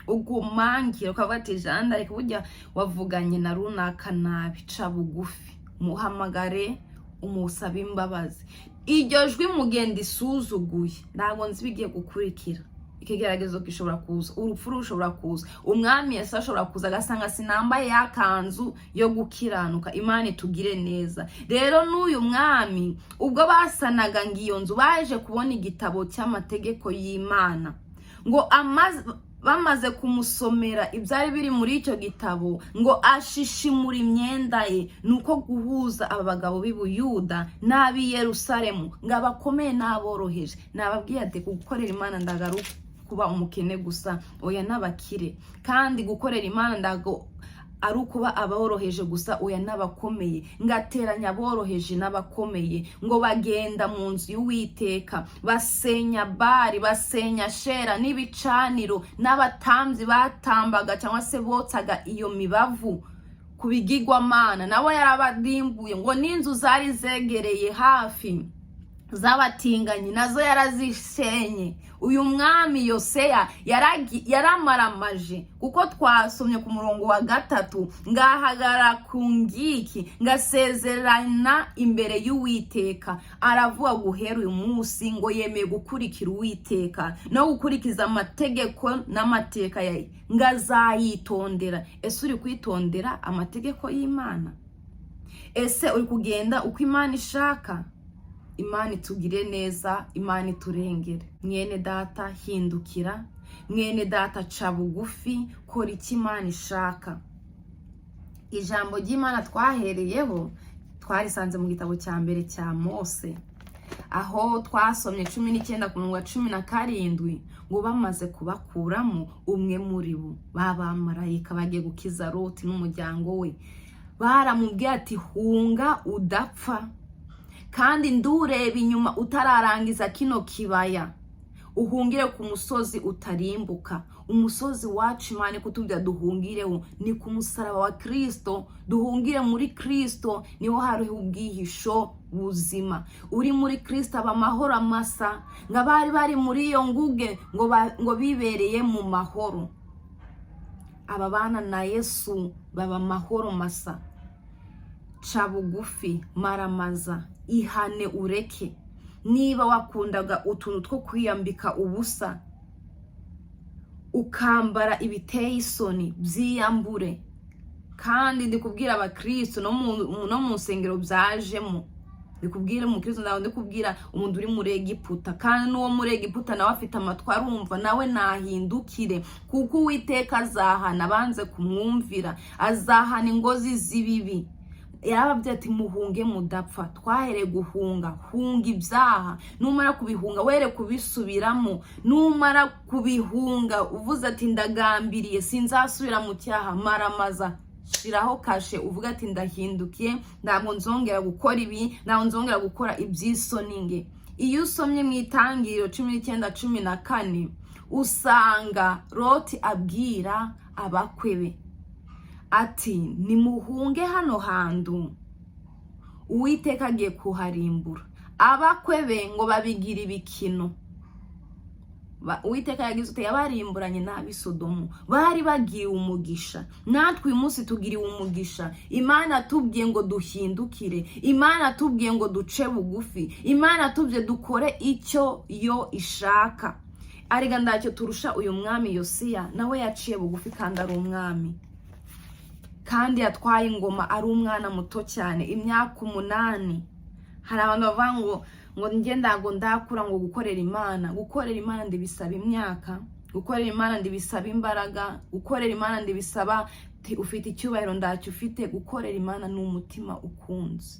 ugumangira ukavuga ati janda reka burya wavuganye na runaka nabi, ca bugufi muhamagare umusaba imbabazi. Iryo jwi mugenda isuzuguye ntabwo nzi bigiye gukurikira. Ikigeragezo gishobora kuza, urupfu rushobora kuza, umwami Yesu ashobora kuza agasanga sinambaye yakanzu yo gukiranuka. Imana itugire neza. Rero n'uyu mwami ubwo basanaga ngiyo nzu baje kubona igitabo cy'amategeko y'Imana, ngo bamaze kumusomera ibyari biri muri icyo gitabo, ngo ashishimura imyenda ye. Nuko guhuza aba bagabo b'i Buyuda n'ab'i Yerusalemu ngo abakomeye n'aboroheje. Nababwiye ati gukorera Imana ndagaruka kuba umukene gusa, oya n'abakire. Kandi gukorera Imana ndago ari ukuba aboroheje gusa, oya n'abakomeye. Ngateranya aboroheje n'abakomeye, ngo bagenda mu nzu y'Uwiteka, basenya Bari, basenya Shera n'ibicaniro, n'abatamzi batambaga cyangwa se botsaga iyo mibavu ku bigirwamana nabo yarabadimbuye. Ngo n'inzu zari zegereye hafi z'abatinganyi nazo yarazishenye. Uyu mwami Yoseya yaramaramaje, kuko twasomye ku murongo wa 3, ngahagara ku ngiki ngasezerana imbere y'Uwiteka. Aravuga guhera uyu munsi ngo yemeye gukurikira Uwiteka no gukurikiza amategeko n'amateka yayo, ngazayitondera. Ese uri kwitondera amategeko y'Imana? Ese uri kugenda uko Imana ishaka? Imana itugire neza, Imana iturengere. Mwene data hindukira, mwene data ca bugufi, kora icyo Imana ishaka. Ijambo ry'Imana twahereyeho twarisanze mu gitabo cya mbere cya Mose, aho twasomye 19 ku murongo wa 17, ngo bamaze kubakuramo umwe muri bo babamarayika bagiye gukiza Loti n'umuryango we, baramubwiye ati hunga udapfa, kandi ndureba inyuma utararangiza kino kibaya, uhungire ku musozi utarimbuka. Umusozi wacu Imana kutubwira duhungireho ni ku musaraba wa Kristo. Duhungire muri Kristo, niho hariho ubwihisho buzima. Uri muri Kristo aba mahoro amasa, ngabari bari muri iyo nguge ngo bibereye mu mahoro. Ababana na Yesu baba mahoro masa. Ca bugufi, maramaza, ihane ureke. Niba wakundaga utuntu two kwiyambika ubusa, ukambara ibiteye isoni, byiyambure. Kandi ndikubwira abakristo no mu nsengero byajemo, ndikubwira umukristo ndawe, ndikubwira umuntu uri muri Egiputa, kandi n'uwo muri Egiputa nawe afite amatwi arumva, nawe nahindukire, kuko Uwiteka azahana banze kumwumvira, azahana ingozi z'ibibi. Yarababwiye ati muhunge mudapfa. Twahere guhunga, hunga ibyaha. Numara kubihunga were kubisubiramo. Numara kubihunga uvuze ati ndagambiriye sinzasubira mu cyaha, maramaza, shiraho kashe, uvuga ati ndahindukiye, ntabwo nzongera gukora ibi, ntabwo nzongera gukora ibyisoninge. Iyo usomye mu Itangiriro 19:14 usanga Loti abwira abakwebe ati nimuhunge hano hantu, Uwiteka agiye kuharimbura. Abakwebe ngo babigira ibikino, Uwiteka yagize ute yabarimburanye n'ab'i Sodomu, bari bagiye umugisha. Natwe uyu munsi tugiriwe umugisha. Imana atubwiye ngo duhindukire, Imana atubwiye ngo duce bugufi, Imana atubwiye dukore icyo yo ishaka. Arega ndacyo turusha uyu mwami Yosiya, nawe yaciye bugufi kandi ari umwami, kandi yatwaye ingoma ari umwana muto cyane, imyaka 8. Hari abantu bavuga ngo njye ndago ndakura ngo gukorera Imana ndibisaba imyaka, gukorera Imana ndibisaba imbaraga, gukorera Imana ndibisaba ufite icyubahiro ndacyo ufite. Gukorera Imana ni umutima ukunze,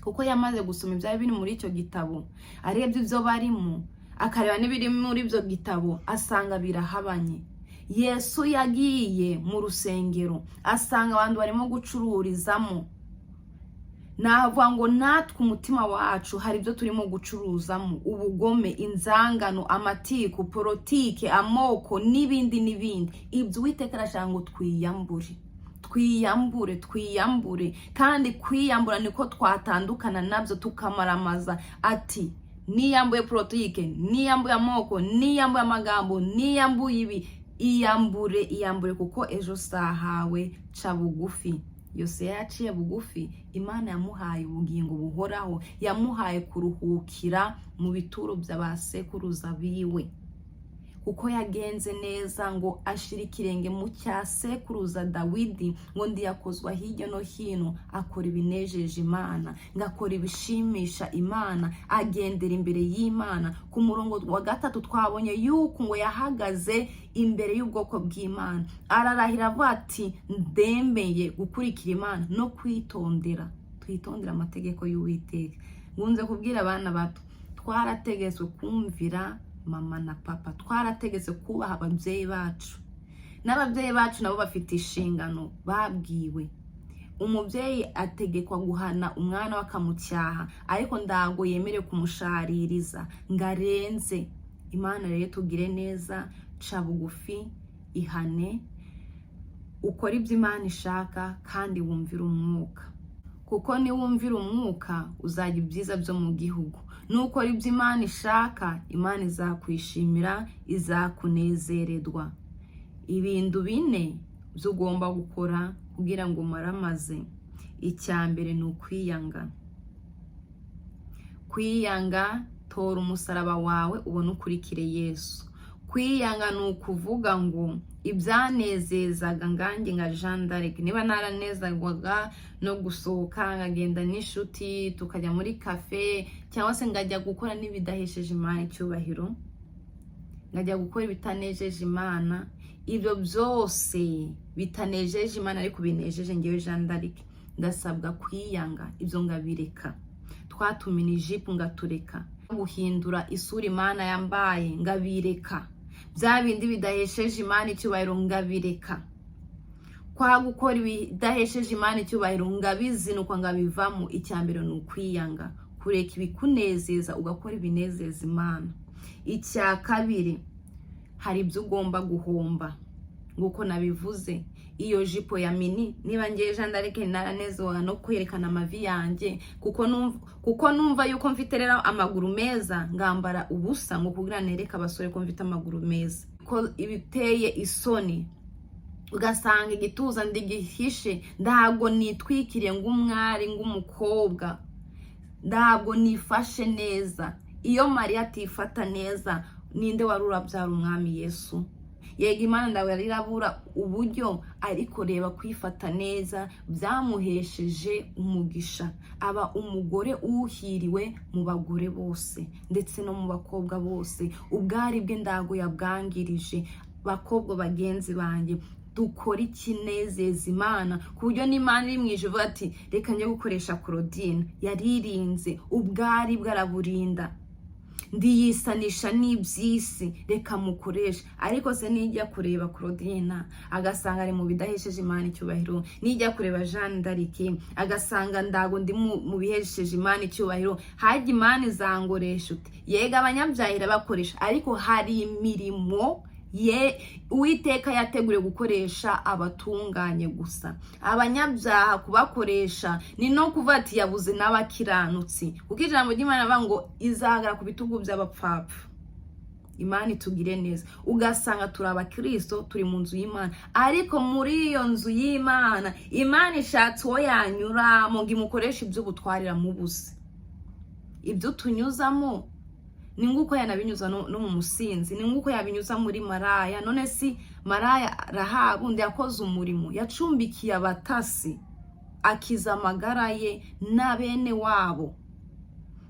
kuko yamaze gusoma ibyari biri muri icyo gitabo, arebye ibyo barimo, akareba n'ibiri muri ibyo gitabo, asanga birahabanye. Yesu yagiye mu rusengero asanga abantu barimo gucururizamo. Navuga ngo natwe umutima wacu hari ibyo turimo gucuruzamo: ubugome, inzangano, amatiku, politike, amoko n'ibindi n'ibindi. Ibyo Uwiteka arashaka ngo twiyambure, kandi kwiyambura niko twatandukana nabyo tukamaramaza. Ati niyambuye politike, niyambuye amoko, niyambuye amagambo, niyambuye ibi. Iyambure kuko ejo sahawe. Ca bugufi. Yosiya yaciye bugufi, Imana yamuhaye ubugingo buhoraho, yamuhaye kuruhukira mu bituro by'abasekuruza biwe, kuko yagenze neza ngo ashira ikirenge mu cya sekuruza Dawidi, ngo ndiyakozwa hirya no hino, akora ibinejeje Imana, ngakora ibishimisha Imana, agendera imbere y'Imana. Ku murongo wa 3 twabonye yuko ngo yahagaze imbere y'ubwoko bw'Imana, ararahira avuga ati ndemeye gukurikira Imana no twitondera amategeko y'Uwiteka. Ngunze kubwira abana bato, twarategetswe kumvira mama na papa, twarategetse kubaha ababyeyi bacu, n'ababyeyi bacu nabo bafite inshingano babwiwe. Umubyeyi ategekwa guhana umwana we akamucyaha, ariko ndago yemerewe kumushaririza ngarenze. Imana rero tugire neza, ca bugufi, ihane, ukora ibyo Imana ishaka, kandi wumvira umwuka, kuko niwumvira umwuka uzajya ibyiza byo mu gihugu. Nukora ibyo Imana ishaka, Imana izakwishimira, izakunezererwa. Ibintu 4 by'ugomba gukora kugira ngo maramaze. Icyambere ni ukwiyanga. Kwiyanga, tora umusaraba wawe ubone ukurikire Yesu. Kwiyanga ni ukuvuga ngo ibyanezezaga nganjye nka Jean d'Arc, niba naranezagwaga no gusohoka ngagenda n'inshuti tukajya muri cafe, cyangwa se ngajya gukora n'ibidahesheje Imana icyubahiro, ngajya gukora ibitanejeje Imana, ibyo byose bitanejeje Imana ariko binejeje ngewe Jean d'Arc, ndasabwa kwiyanga, ibyo ngabireka. Twatumina ijipo ngatureka, guhindura isura Imana yambaye ngabireka, bya bindi bidahesheje Imana icyubahiro ngabireka, kwa gukora ibidahesheje Imana icyubahiro ngabizinukwa ngabivamo. Icyambere ni ukwiyanga, kureka ibikunezeza ugakora ibinezeza Imana. Icya kabiri, hari ibyo ugomba guhomba, nguko nabivuze. Iyo jipo ya mini, niba ngiye Jean d'Arc naranezwa no kwerekana amavi yanjye, kuko numva yuko mfite rero amaguru meza, ngambara ubusa ngo kugira nereka abasore ko mfite amaguru meza. Ko ibiteye isoni, ugasanga igituza ndigihishe, ndago nitwikiriye ng'umwari ng'umukobwa, ndago nifashe neza. Iyo Mariya atifata neza, ninde wari urabyara umwami Yesu? Yego Imana ndawe yarirabura uburyo, ariko reba kwifata neza byamuhesheje umugisha, aba umugore uhiriwe mu bagore bose ndetse no mu bakobwa bose. Ubwari bwe ndago yabwangirije. Bakobwa bagenzi banjye, dukora ikinezeza Imana, ku buryo n'Imana iri mu ijuru ati reka njye gukoresha Claudine, yaririnze ubwari bwaraburinda, ndiyisanisha n'iby'isi, reka mukoresha. Ariko se nijya kureba Claudine agasanga ari mu bidahesheje Imana icyubahiro, nijya kureba Jean d'Arc agasanga ndago ndi mu bihesheje Imana icyubahiro, hajya Imana izangoresha ute? Yega abanyabyahira bakoresha, ariko hari imirimo Uwiteka yateguriye gukoresha abatunganye gusa. Abanyabyaha kubakoresha ni no kuvuga ati yabuze n'abakiranutsi, kuko ijambo ry'Imana bavuga ngo izahagara ku bitugu by'abapfapfa. Imana itugire neza. Ugasanga turi abakristo turi mu nzu y'Imana, ariko muri iyo nzu y'Imana Imana ishatse uwo yanyuramo ngo imukoreshe ibyo butwarira mu busa. Ibyo tunyuzamo ni nguko yanabinyuza no mu musinzi, ni nguko yabinyuza muri maraya. None si maraya Rahabu ndi yakoze umurimo, yacumbikiye abatasi, akiza amagara ye na bene wabo.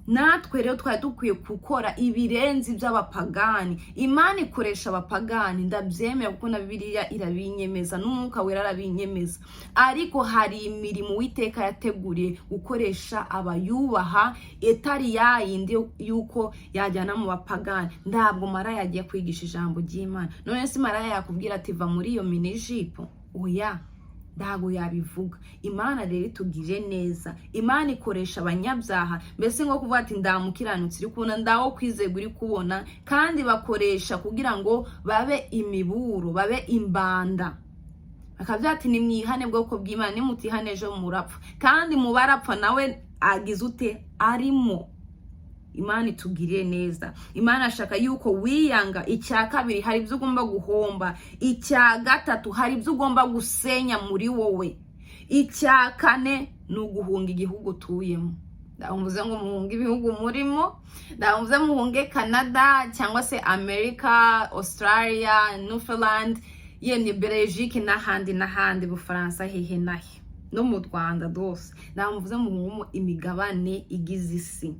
Natwe rero twari dukwiye gukora ibirenzi by'abapagani. Imana ikoresha abapagani, ndabyemera kuko na Bibiliya irabinyemeza, n'Umwuka Wera arabinyemeza. Ariko hari imirimo Uwiteka yateguriye gukoresha abayubaha, etari yayindi yuko yajyana mu bapagani. Ntabwo maraya yagiye kwigisha ijambo ry'Imana. None si maraya yakubwira ati va muri iyo minijipo? Oya, ntabwo yabivuga. Imana rero itugire neza. Imana ikoresha abanyabyaha, mbese nko kuvuga ati ndamukiranutsi uri kubona, ndawo kwizega uri kubona, kandi bakoresha kugira ngo babe imiburo, babe imbanda. Akavuga ati nimwihane bwoko bw'Imana, nimutihane ejo murapfa. Kandi mu barapfa nawe agize ute? Arimo. Imana itugirire neza. Imana ashaka yuko wiyanga. Icya kabiri, hari ibyo ugomba guhomba. Icya gatatu, hari ibyo ugomba gusenya muri wowe. Icya kane ni uguhunga igihugu utuyemo. Ndavuze ngo muhunge ibihugu murimo, ndavuze muhunge Canada cyangwa se America, Australia, Newfoundland, yemye Belgique n'ahandi, Bufaransa, hehe nahe, no mu Rwanda dose. Ndavuze muhunge imigabane igize isi.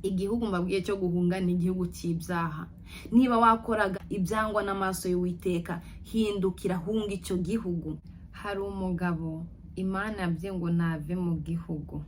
Igihugu mbabwiye cyo guhunga ni igihugu cy'ibyaha. Niba wakoraga ibyangwa n'amaso y'Uwiteka, hindukira hunga icyo gihugu. Hari umugabo Imana yabwiye ngo nave mu gihugu,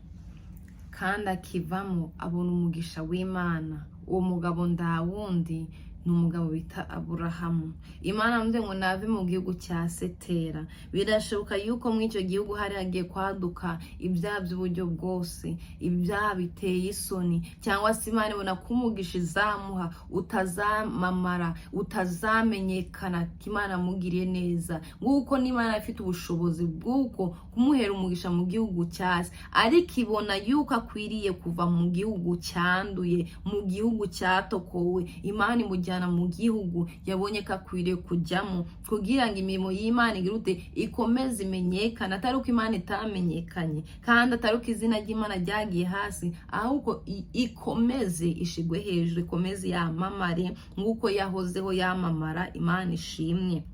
kandi akivamo abona umugisha w'Imana. Uwo mugabo ndawundi ni umugabo bita Aburahamu. Imana yamubwiye ngo nave mu gihugu cya Setera. Birashoboka yuko muri icyo gihugu hari hagiye kwaduka ibyaha by'uburyo bwose, ibyaha biteye isoni, cyangwa se Imana ibona ko umugisha izamuha utazamamara, utazamenyekana, ko Imana amugiriye neza. Nguko n'Imana ifite ubushobozi bw'uko kumuhera umugisha mu gihugu cyase, ariko ibona yuko akwiriye kuva mu gihugu cyanduye, mu gihugu cyatokowe. Imana imujyana mu gihugu yabonye ko akwiriye kujyamo, kugira ngo imirimo y'Imana igirute ikomeze imenyekana. Atari uko Imana itamenyekanye, kandi atari uko izina ry'Imana ryagiye hasi, ahubwo ikomeze ishigwe hejuru, ikomeze yamamare nguko yahozeho yamamara. Imana ishimwe.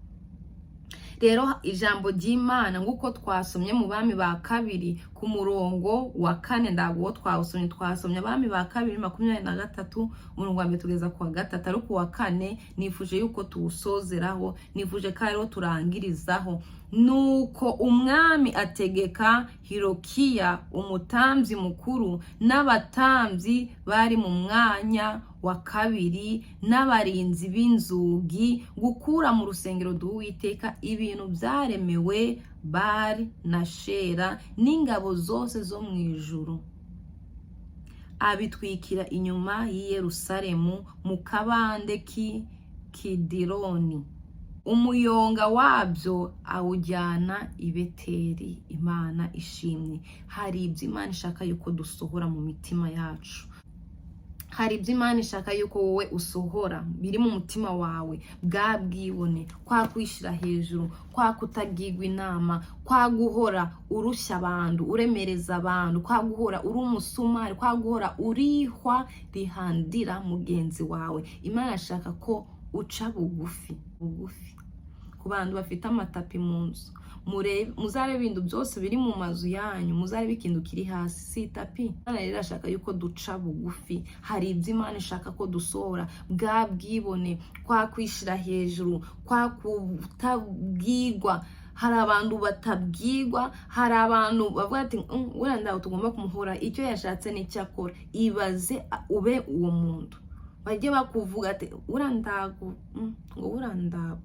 Rero ijambo ry'Imana nguko twasomye mu Bami ba kabiri ku murongo wa 4, ndabwo twasomye Abami ba kabiri 23 umurongo wa mbere tugeza ku wa 3, ariko wa 4 nifuje yuko tuwusozeraho, nifuje ko rero turangirizaho. Nuko umwami ategeka Hirokiya umutambyi mukuru n'abatambyi bari mu mwanya wa kabiri n'abarinzi b'inzugi gukura mu rusengero rw'Uwiteka ibintu byaremewe Bali na Shera n'ingabo zose zo mu ijuru, abitwikira inyuma y'i Yerusalemu mu kabande Kidironi. Umuyonga wabyo awujyana i Beteli. Imana ishimwe. Hari ibyo Imana ishaka yuko dusohora mu mitima yacu. Hari ibyo Imana ishaka yuko wowe usohora biri mu mutima wawe, bwa bwibone, kwa kwishira hejuru, kwa kutagirwa inama, kwa guhora urushya abantu, uremereza abantu, kwa guhora uri umusumari, kwa guhora urihwa rihandira mugenzi wawe. Imana ishaka ko uca bugufi ku bantu bafite amatapi mu nzu. Muzarebe ibintu byose biri mu mazu yanyu, muzarebe ikintu kiri hasi, si tapi. Imana rero ashaka yuko duca bugufi. Hari ibyo Imana ishaka ko dusohora, bwa bwibone, kwa kwishira hejuru, kwa kutabwirwa. Hari abantu batabwirwa, hari abantu bavuga ati uranda tugomba kumuhora icyo yashatse n'icyo akora. Ibaze ube uwo muntu bajye bakuvuga ati urandago ngo urandago,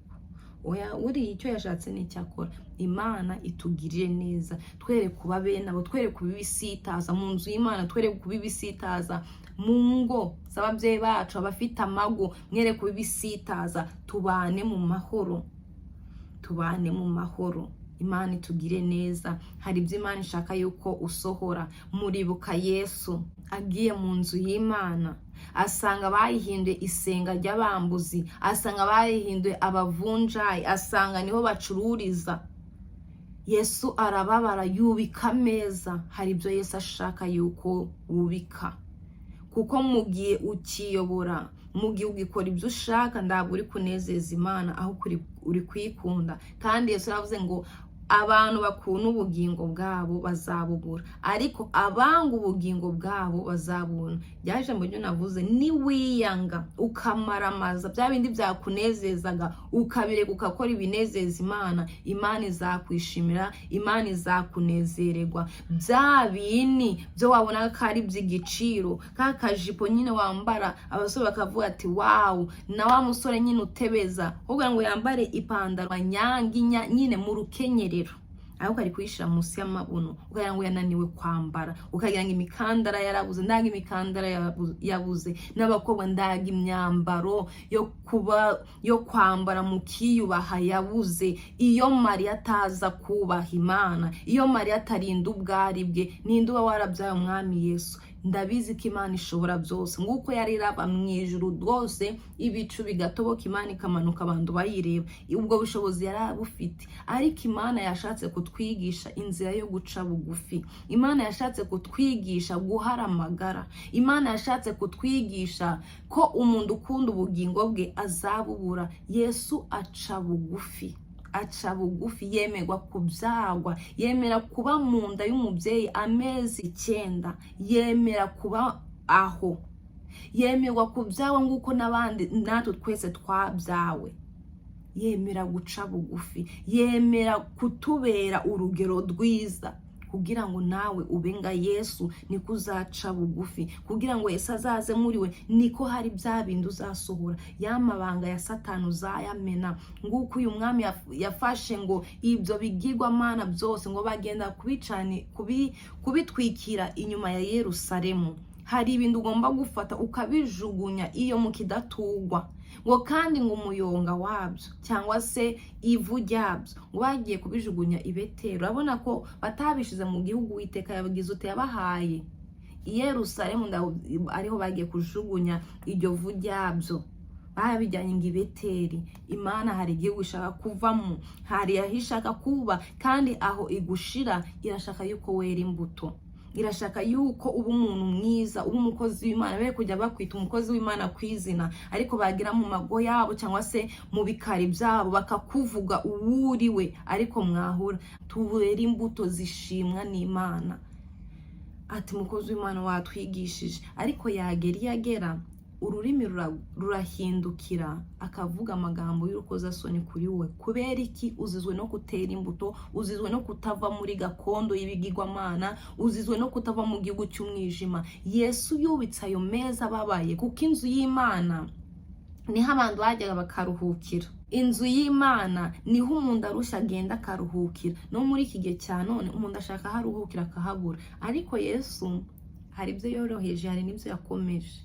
oya uri icyo yashatse n'icyo akora. Imana itugirire neza, twere kuba bene abo, twere kubibisitaza mu nzu y'Imana, twere kubibisitaza mu ngo z'ababyeyi bacu, abafite amago, mwere kubibisitaza. Tubane mu mahoro, tubane mu mahoro. Imana itugire neza. Hari ibyo Imana ishaka yuko usohora. Muribuka Yesu agiye mu nzu y'Imana, asanga bayihinduye isenga ry'abambuzi, asanga bayihinduye abavunjayi, asanga niho bacururiza. Yesu arababara, yubika ameza. Hari ibyo Yesu ashaka yuko wubika, kuko mugiye ukiyobora, mugiye ugikora ibyo ushaka, ntabwo uri kunezeza Imana, aho uri kwikunda. Kandi Yesu yavuze ngo abantu bakunda ubugingo bwabo bazabubura, ariko abanga ubugingo bwabo bazabubona. Ryaje mu byo navuze, ni wiyanga ukamaramaza bya bindi byakunezezaga, ukabireka ukakora ibinezeza Imana, Imana izakwishimira, Imana izakunezererwa. Bya bini byo wabonaga ko ari by'igiciro, ka kajipo nyine wambara abasore bakavuga ati wow, na wa musore nyine utebeza kugira ngo yambare ipantaro nyanginya nyine mu rukenyerero, ariko ari kuyishira munsi y'amabuno, ukagira ngo yananiwe kwambara, ukagira ngo imikandara yarabuze. Ndaga imikandara yabuze, n'abakobwa ndaga imyambaro yo kwambara mu kiyubaha yabuze. Iyo Mariya ataza kubaha Imana, iyo Mariya atarinda ubwari bwe, ninde uba warabyaye umwami Yesu? Ndabizi ko Imana ishobora byose, nguko yari iraba mu ijuru rwose, ibicu bigatoboka, Imana ikamanuka abantu bayireba. Ubwo bushobozi yari abufite, ariko Imana yashatse kutwigisha inzira yo guca bugufi. Imana yashatse kutwigisha guhara amagara. Imana yashatse kutwigisha ko umuntu ukunda ubugingo bwe azabubura. Yesu aca bugufi, aca bugufi, yemerwa kubyagwa, yemera kuba mu nda y'umubyeyi amezi 9, yemera kuba aho, yemerwa kubyagwa nguko n'abandi natwe twese twabyawe. Yemera guca bugufi, yemera kutubera urugero rwiza, kugira ngo nawe ube nga Yesu. Niko uzaca bugufi, kugira ngo Yesu azaze muri we, niko hari bya bindi uzasohora, y'amabanga ya Satani uzayamena. Nguko uyu mwami yafashe ngo ibyo bigirwamana byose ngo bagenda kubitwikira inyuma ya Yerusalemu. Hari ibintu ugomba gufata ukabijugunya iyo mu kidatugwa, ngo kandi ngo umuyonga wabyo cyangwa se ivu ryabyo ngo bagiye kubijugunya i Beteli. Urabona ko batabishize mu gihugu Uwiteka yabagize ute yabahaye. I Yerusalemu ariho bagiye kujugunya iryo vu ryabyo, babijyanye ngo i Beteli. Imana hari igihugu ishaka kuvamo, hari aho ishaka kuba, kandi aho igushira irashaka yuko wera imbuto, irashaka yuko uba umuntu mwiza, uba umukozi w'Imana. Bere kujya bakwita umukozi w'Imana kwizina, ariko bagira mu mago yabo cyangwa se mu bikari byabo bakakuvuga uwuriwe, ariko mwahura tubera imbuto zishimwa n'Imana. Ati umukozi w'Imana watwigishije, ariko yagera ururimi rurahindukira akavuga amagambo y'urukozasoni kuri we. Kubera iki? Uzizwe no kutera imbuto, uzizwe no kutava muri gakondo y'ibigirwamana, uzizwe no kutava mu gihugu cy'umwijima. Yesu yubitse ayo meza ababaye, kuko inzu y'Imana niho abantu bajyaga bakaruhukira. Inzu y'Imana niho umuntu arusha agenda akaruhukira. No muri iki gihe cya none umuntu ashaka haruhukira akahabura, ariko Yesu hari ibyo yoroheje, hari n'ibyo yakomeje.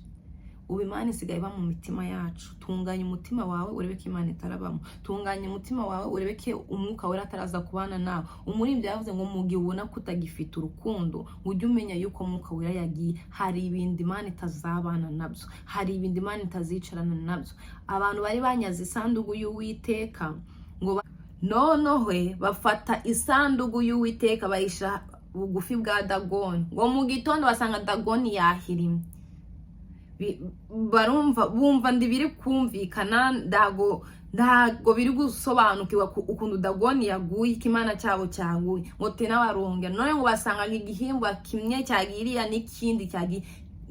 Ubu Imana isigaye iba mu mitima yacu. Tunganya umutima wawe urebe ko Imana itarabamo, tunganya umutima wawe urebe ko umwuka wera ataraza kubana nawe. Umuririmbyi yavuze ngo mu gihe ubona ko utagifite urukundo, ujye umenya yuko umwuka wera yagiye. Hari ibindi Imana itazabana nabyo, hari ibindi Imana itazicarana nabyo. Abantu bari banyaze isanduku y'Uwiteka, ngo noneho bafata isanduku y'Uwiteka bayisha bugufi bwa Dagoni, ngo mu gitondo basanga Dagoni yahirimye. Bumva ndi biri kumvikana, ndago biri gusobanukirwa ukuntu Dagoni yaguye, ikimana cyabo cyaguye, ngo tena baronge. None ngo basanga igihimba kimwe cyagiriya n'ikindi cyagi.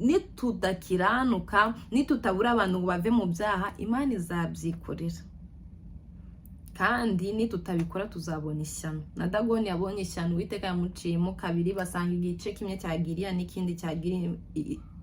Nitudakiranuka, nitutabura abantu ngo bave mu byaha, Imana izabyikorera, kandi nitutabikora tuzabona ishyano. Na Dagoni yabonye ishyano, Uwiteka yamuciyemo kabiri, basanga igice kimwe cyagiriya n'ikindi cyagiriya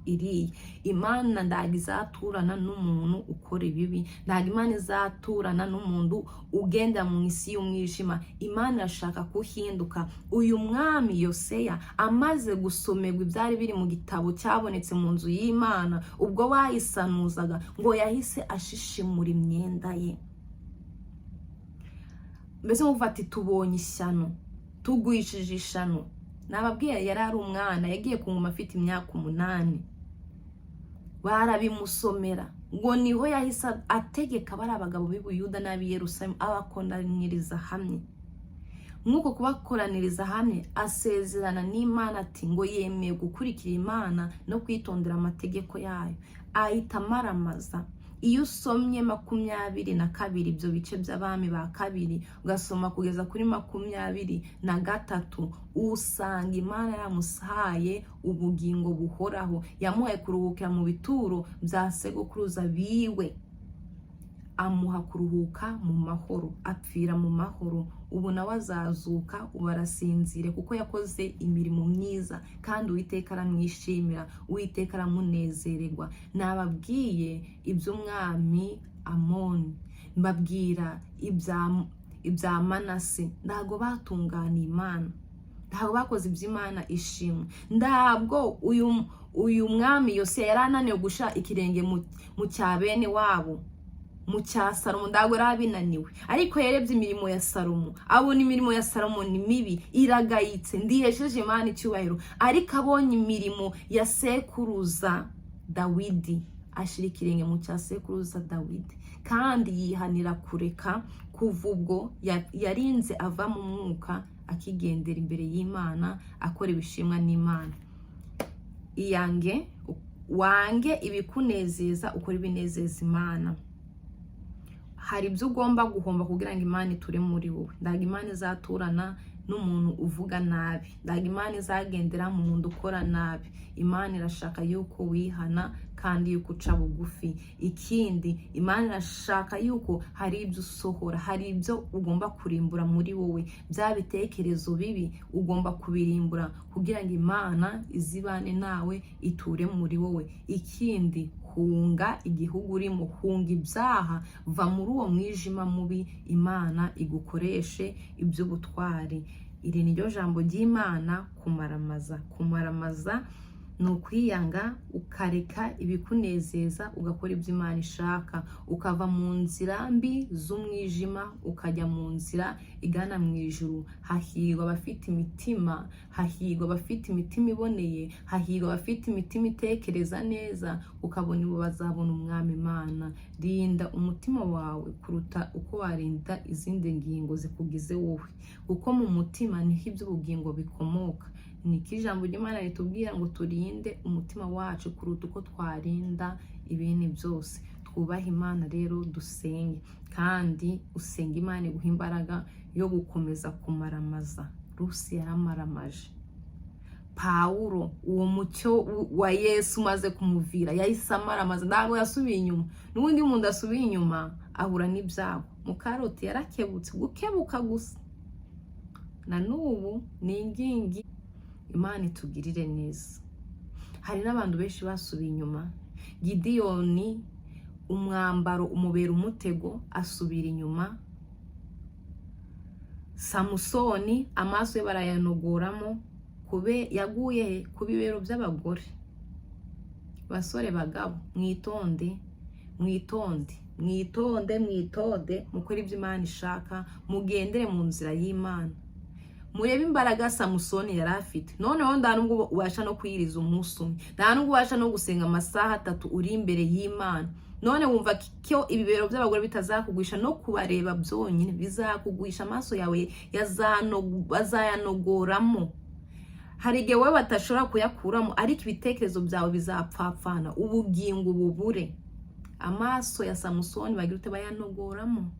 iriya. Imana ndaga izaturana n'umuntu ukora ibibi, ndaga Imana izaturana n'umuntu ugenda mu isi y'umwijima. Imana irashaka kuhinduka. Uyu mwami Yoseya amaze gusomerwa ibyari biri mu gitabo cyabonetse mu nzu y'Imana, ubwo bayisanuzaga, ngo yahise ashishimura imyenda ye. Mbese muvuga ati tubonye ishyano, tugwishije ishyano. Nababwiye yari ari umwana, yagiye ku ngoma afite imyaka 8. barabimusomera ngo niho yahise ategeka bari abagabo b'i Buyuda n'ab'i Yerusalemu abakoraniriza hamwe. Nk'uko kubakoraniriza hamwe asezerana n'Imana ati ngo yemeye gukurikira Imana no kwitondera amategeko yayo, ahita amaramaza. Iyo usomye 22 ibyo bice by'Abami ba kabiri ugasoma kugeza kuri 23 usanga Imana yaramusaye ubugingo buhoraho, yamuhaye kuruhukira mu bituro bya sekuruza biwe, amuha kuruhuka mu mahoro, apfira mu mahoro. Ubu nawe azazuka, ubu arasinzire kuko yakoze imirimo myiza kandi Uwiteka aramwishimira, Uwiteka aramunezererwa. Nababwiye iby'umwami Amoni, mbabwira ibya Manase. Ntabwo batunganiye Imana, ntabwo bakoze iby'Imana ishimwe. Ntabwo uyu mwami Yosiya yari ananiwe gusha ikirenge mu cya bene wabo, mu cya Salomo. Ntabwo yari abinaniwe, ariko yarebye imirimo ya Salomo, abona imirimo ya Salomo ni mibi, iragayitse, ndihesheje Imana icyubahiro. Ariko abonye imirimo ya sekuruza Dawidi, ashira ikirenge mu cya sekuruza Dawidi, kandi yihanira kureka. Kuva ubwo yarinze ava mu mwuka, akigendera imbere y'Imana, akora ibishimwa n'Imana. Wange ibikunezeza, ukora ibinezeza Imana. Hari ibyo ugomba guhomba kugira ngo Imana iture muri wowe. Ntabwo Imana izaturana n'umuntu uvuga nabi, ntabwo Imana izagendera mu muntu ukora nabi. Imana irashaka yuko wihana kandi yuko uca bugufi. Ikindi, Imana irashaka yuko hari ibyo usohora, hari ibyo ugomba kurimbura muri wowe. Bya bitekerezo bibi ugomba kubirimbura kugira ngo Imana izibane nawe, iture muri wowe. Ikindi, hunga igihugu urimo, hunga ibyaha, va muri uwo mwijima mubi, Imana igukoreshe iby'ubutwari. Iri ni ryo jambo ry'Imana, kumaramaza. Kumaramaza ni ukwiyanga, ukareka ibikunezeza, ugakora ibyo Imana ishaka, ukava mu nzira mbi z'umwijima ukajya mu nzira igana mu ijuru. Hahirwa abafite imitima, hahirwa abafite imitima iboneye, hahirwa abafite imitima itekereza neza, ukabona ibo bazabona umwami Imana. Rinda umutima wawe kuruta uko warinda izindi ngingo zikugize wowe, kuko mu mutima niho iby'ubugingo bikomoka. Niko ijambo ry'Imana ritubwira ngo turinde umutima wacu kuruta uko twarinda ibintu byose. Twubahe Imana rero, dusenge, kandi usenga Imana iguha imbaraga yo gukomeza kumaramaza. Rusi yaramaramaje. Pawulo, uwo mucyo wa Yesu umaze kumuvira, yahise amaramaza, ntabwo yasubiye inyuma. N'ubundi umuntu asubiye inyuma ahura n'ibyago. Mukaroti yarakebutse, gukebuka gusa. Na n'ubu ni ingingi. Imana itugirire neza. Hari n'abantu benshi basubiye inyuma. Gideyoni, umwambaro umubera umutego, asubira inyuma. Samusoni, amaso ye barayanogoramo, yaguye ku bibero by'abagore. Basore bagabo, mwitonde, mwitonde, mwitonde, mwitonde, mukore ibyo Imana ishaka, mugendere mu nzira y'Imana. Murebe imbaraga Samusoni yari afite. Noneho nta nubwo ubasha no kwiyiriza umunsi umwe, nta nubwo ubasha no gusenga amasaha 3 uri imbere y'Imana. None wumva ko ibibero by'abagore bitazakugwisha, no kubareba byonyine bizakugwisha, amaso yawe bazayanogoramo. Hari igihe wowe batashobora kuyakuramo, ariko ibitekerezo byawe bizapfapfana, ubugingo bubure. Amaso ya Samusoni bagira ute bayanogoramo.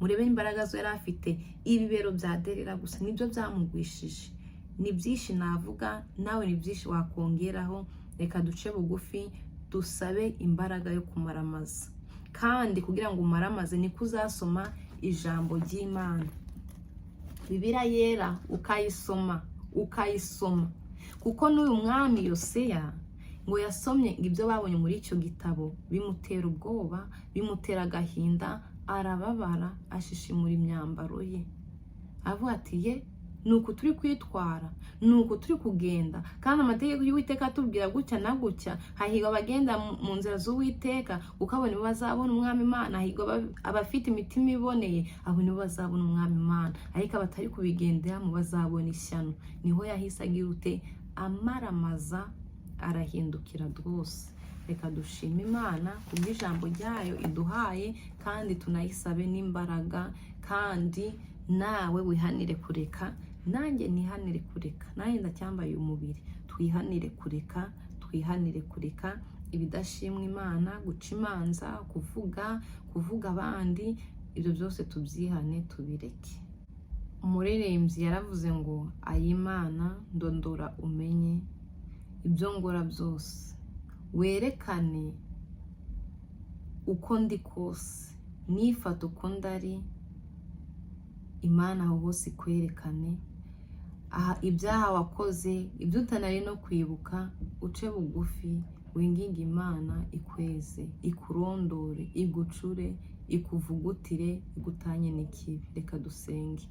Murebe imbaraga zo yari afite. Ibibero bya Delila gusa nibyo byamugwishije. Ni byinshi navuga, nawe ni byinshi wakongeraho. Reka duce bugufi, dusabe imbaraga yo kumaramaza. Kandi kugira ngo umaramaze niko uzasoma ijambo ry'Imana, Bibiliya yera, ukayisoma. Kuko n'uyu mwami Yosiya ngo yasomye ibyo babonye muri icyo gitabo, bimutera ubwoba, bimutera agahinda, arababara, ashishimura imyambaro ye, avuga ati ye, nuko turi kwitwara, nuko turi kugenda. Kandi amategeko y'Uwiteka atubwira gutya na gutya. Hahirwa abagenda mu nzira z'Uwiteka, ukabona nibo bazabona umwami Imana. Hahirwa abafite imitima iboneye, abo nibo bazabona umwami Imana. Ariko abatari kubigenderamo bazabona ishyano. Niho yahise agira ute, amaramaza, arahindukira rwose. reka dushime Imana kubw'ijambo ryayo iduhaye, kandi tunayisabe n'imbaraga, kandi nawe wihanire kureka, nanjye nihanire kureka, nanjye ndacyambaye umubiri, twihanire kureka ibidashimwa Imana, guca imanza, kuvuga abandi, ibyo byose tubyihane tubireke. Umuririmbyi yaravuze ngo ayimana ndondora umenye ibyo ngora byose, werekane uko ndi kose, nifata uko ndari, Imana aho hose ikwerekane. Aha ibyaha wakoze, ibyo utanari no kwibuka, uce bugufi winginga Imana ikweze, ikurondore, igucure, ikuvugutire, igutanye n'ikibi. Reka dusenge.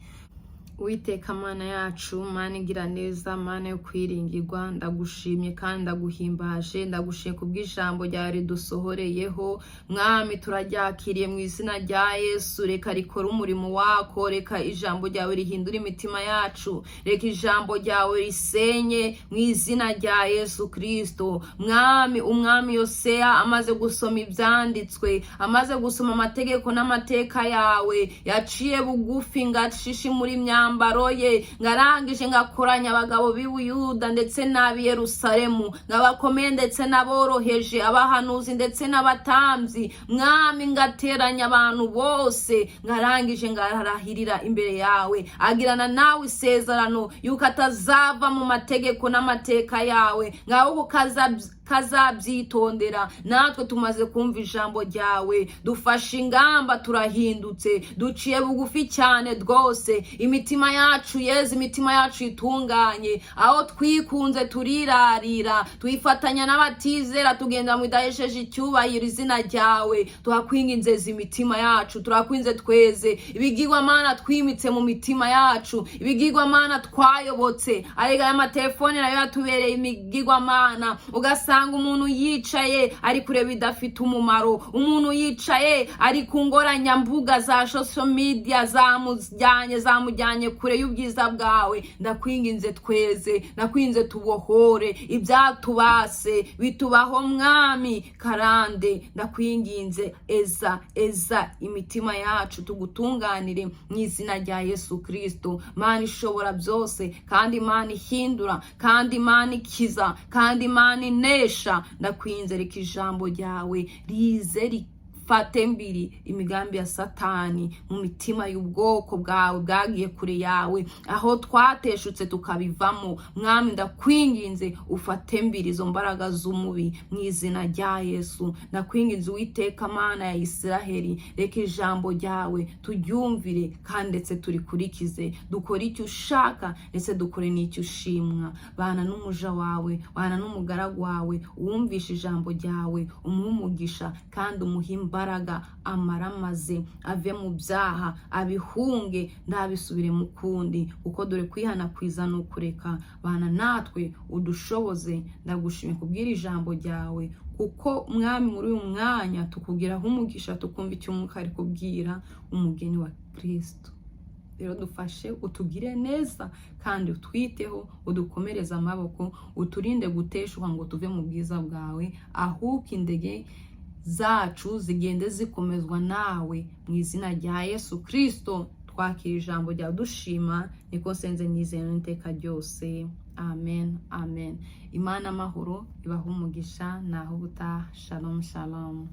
Uwiteka Mana yacu, Mana igira neza, Mana yo kwiringirwa, ndagushimye kandi ndaguhimbaje, ndagushimye kubw'ijambo ryawe ridusohoreyeho. Mwami turaryakiriye mu izina rya Yesu, reka rikora umurimo wako, reka ijambo ryawe rihindura imitima yacu, reka ijambo ryawe risenye mu izina rya Yesu Kristo. Mwami, umwami Yoseya amaze gusoma ibyanditswe, amaze gusoma amategeko n'amateka yawe, yaciye bugufi ngacisha muri myambaro ye, ngarangije ngakoranya abagabo b'i Buyuda ndetse n'ab'i Yerusalemu, ngabakomeye ndetse n'aboroheje, abahanuzi ndetse n'abatambyi. Mwami, ngateranya abantu bose, ngarangije ngarahirira imbere yawe, agirana nawe isezerano yuko atazava mu mategeko n'amateka yawe, ngaho kazabyitondera. Natwe tumaze kumva ijambo ryawe, dufashe ingamba, turahindutse, duciye bugufi cyane rwose. Imitima yacu yeze, imitima yacu itunganye, aho twikunze turirarira, twifatanya n'abatizera, tugenda mu idahesheje icyubahiro izina ryawe. Tuhakwinginze imitima yacu, turakwinze tweze ibigirwamana twimitse mu mitima yacu, ibigirwamana twayobotse. Arega y'amatelefone nayo yatubereye imigirwamana, ugasanga umuntu yicaye ari kureba idafite umumaro, umuntu yicaye ari ku ngoranyambuga za social media, zamujyanye kure y'ubwiza bwawe. Ndakwinginze tweze, ndakwinginze tubohore ibyatubase bitubaho. Mwami karande, ndakwinginze eza imitima yacu, tugutunganire mu izina rya Yesu Kristo. Mana ishobora byose, kandi Mana ihindura, kandi Mana ikiza, kandi Mana inesha. Ndakwinze reka ijambo ryawe rize fate mbiri imigambi ya Satani mu mitima y'ubwoko bwawe bwagiye kure yawe, aho twateshutse tukabivamo. Mwami, ndakwinginze ufate mbiri izo mbaraga z'umubi mu izina rya Yesu. Ndakwinginze Uwiteka Mana ya Isiraheli, reka ijambo ryawe turyumvire kandi ndetse turikurikize, dukore icyo ushaka ndetse dukore n'icyo ushimwa. Bana n'umuja wawe, bana n'umugaragu wawe, uwumvisha ijambo ryawe, umuhe umugisha kandi umuhe imbaraga, amaramaze ave mu byaha, abihunge ntabisubire mu kundi, kuko dore kwihana kwiza no kureka. Bana natwe udushoboze, ndagushimye kubwira ijambo ryawe, kuko Mwami muri uyu mwanya tukugiraho umugisha, tukumva icyo Umwuka ari kubwira umugeni wa Kristo. Rero dufashe, utugire neza kandi utwiteho, udukomereze amaboko, uturinde guteshuka ngo tuve mu bwiza bwawe, ahubwo indege zacu zigende zikomezwa nawe mu izina rya Yesu Kristo. Twakira ijambo rya dushima, niko senze nizeye n'iteka ryose. Amen, amen. Imana amahoro ibahe umugisha, naho ubutaha. Shalom, shalom.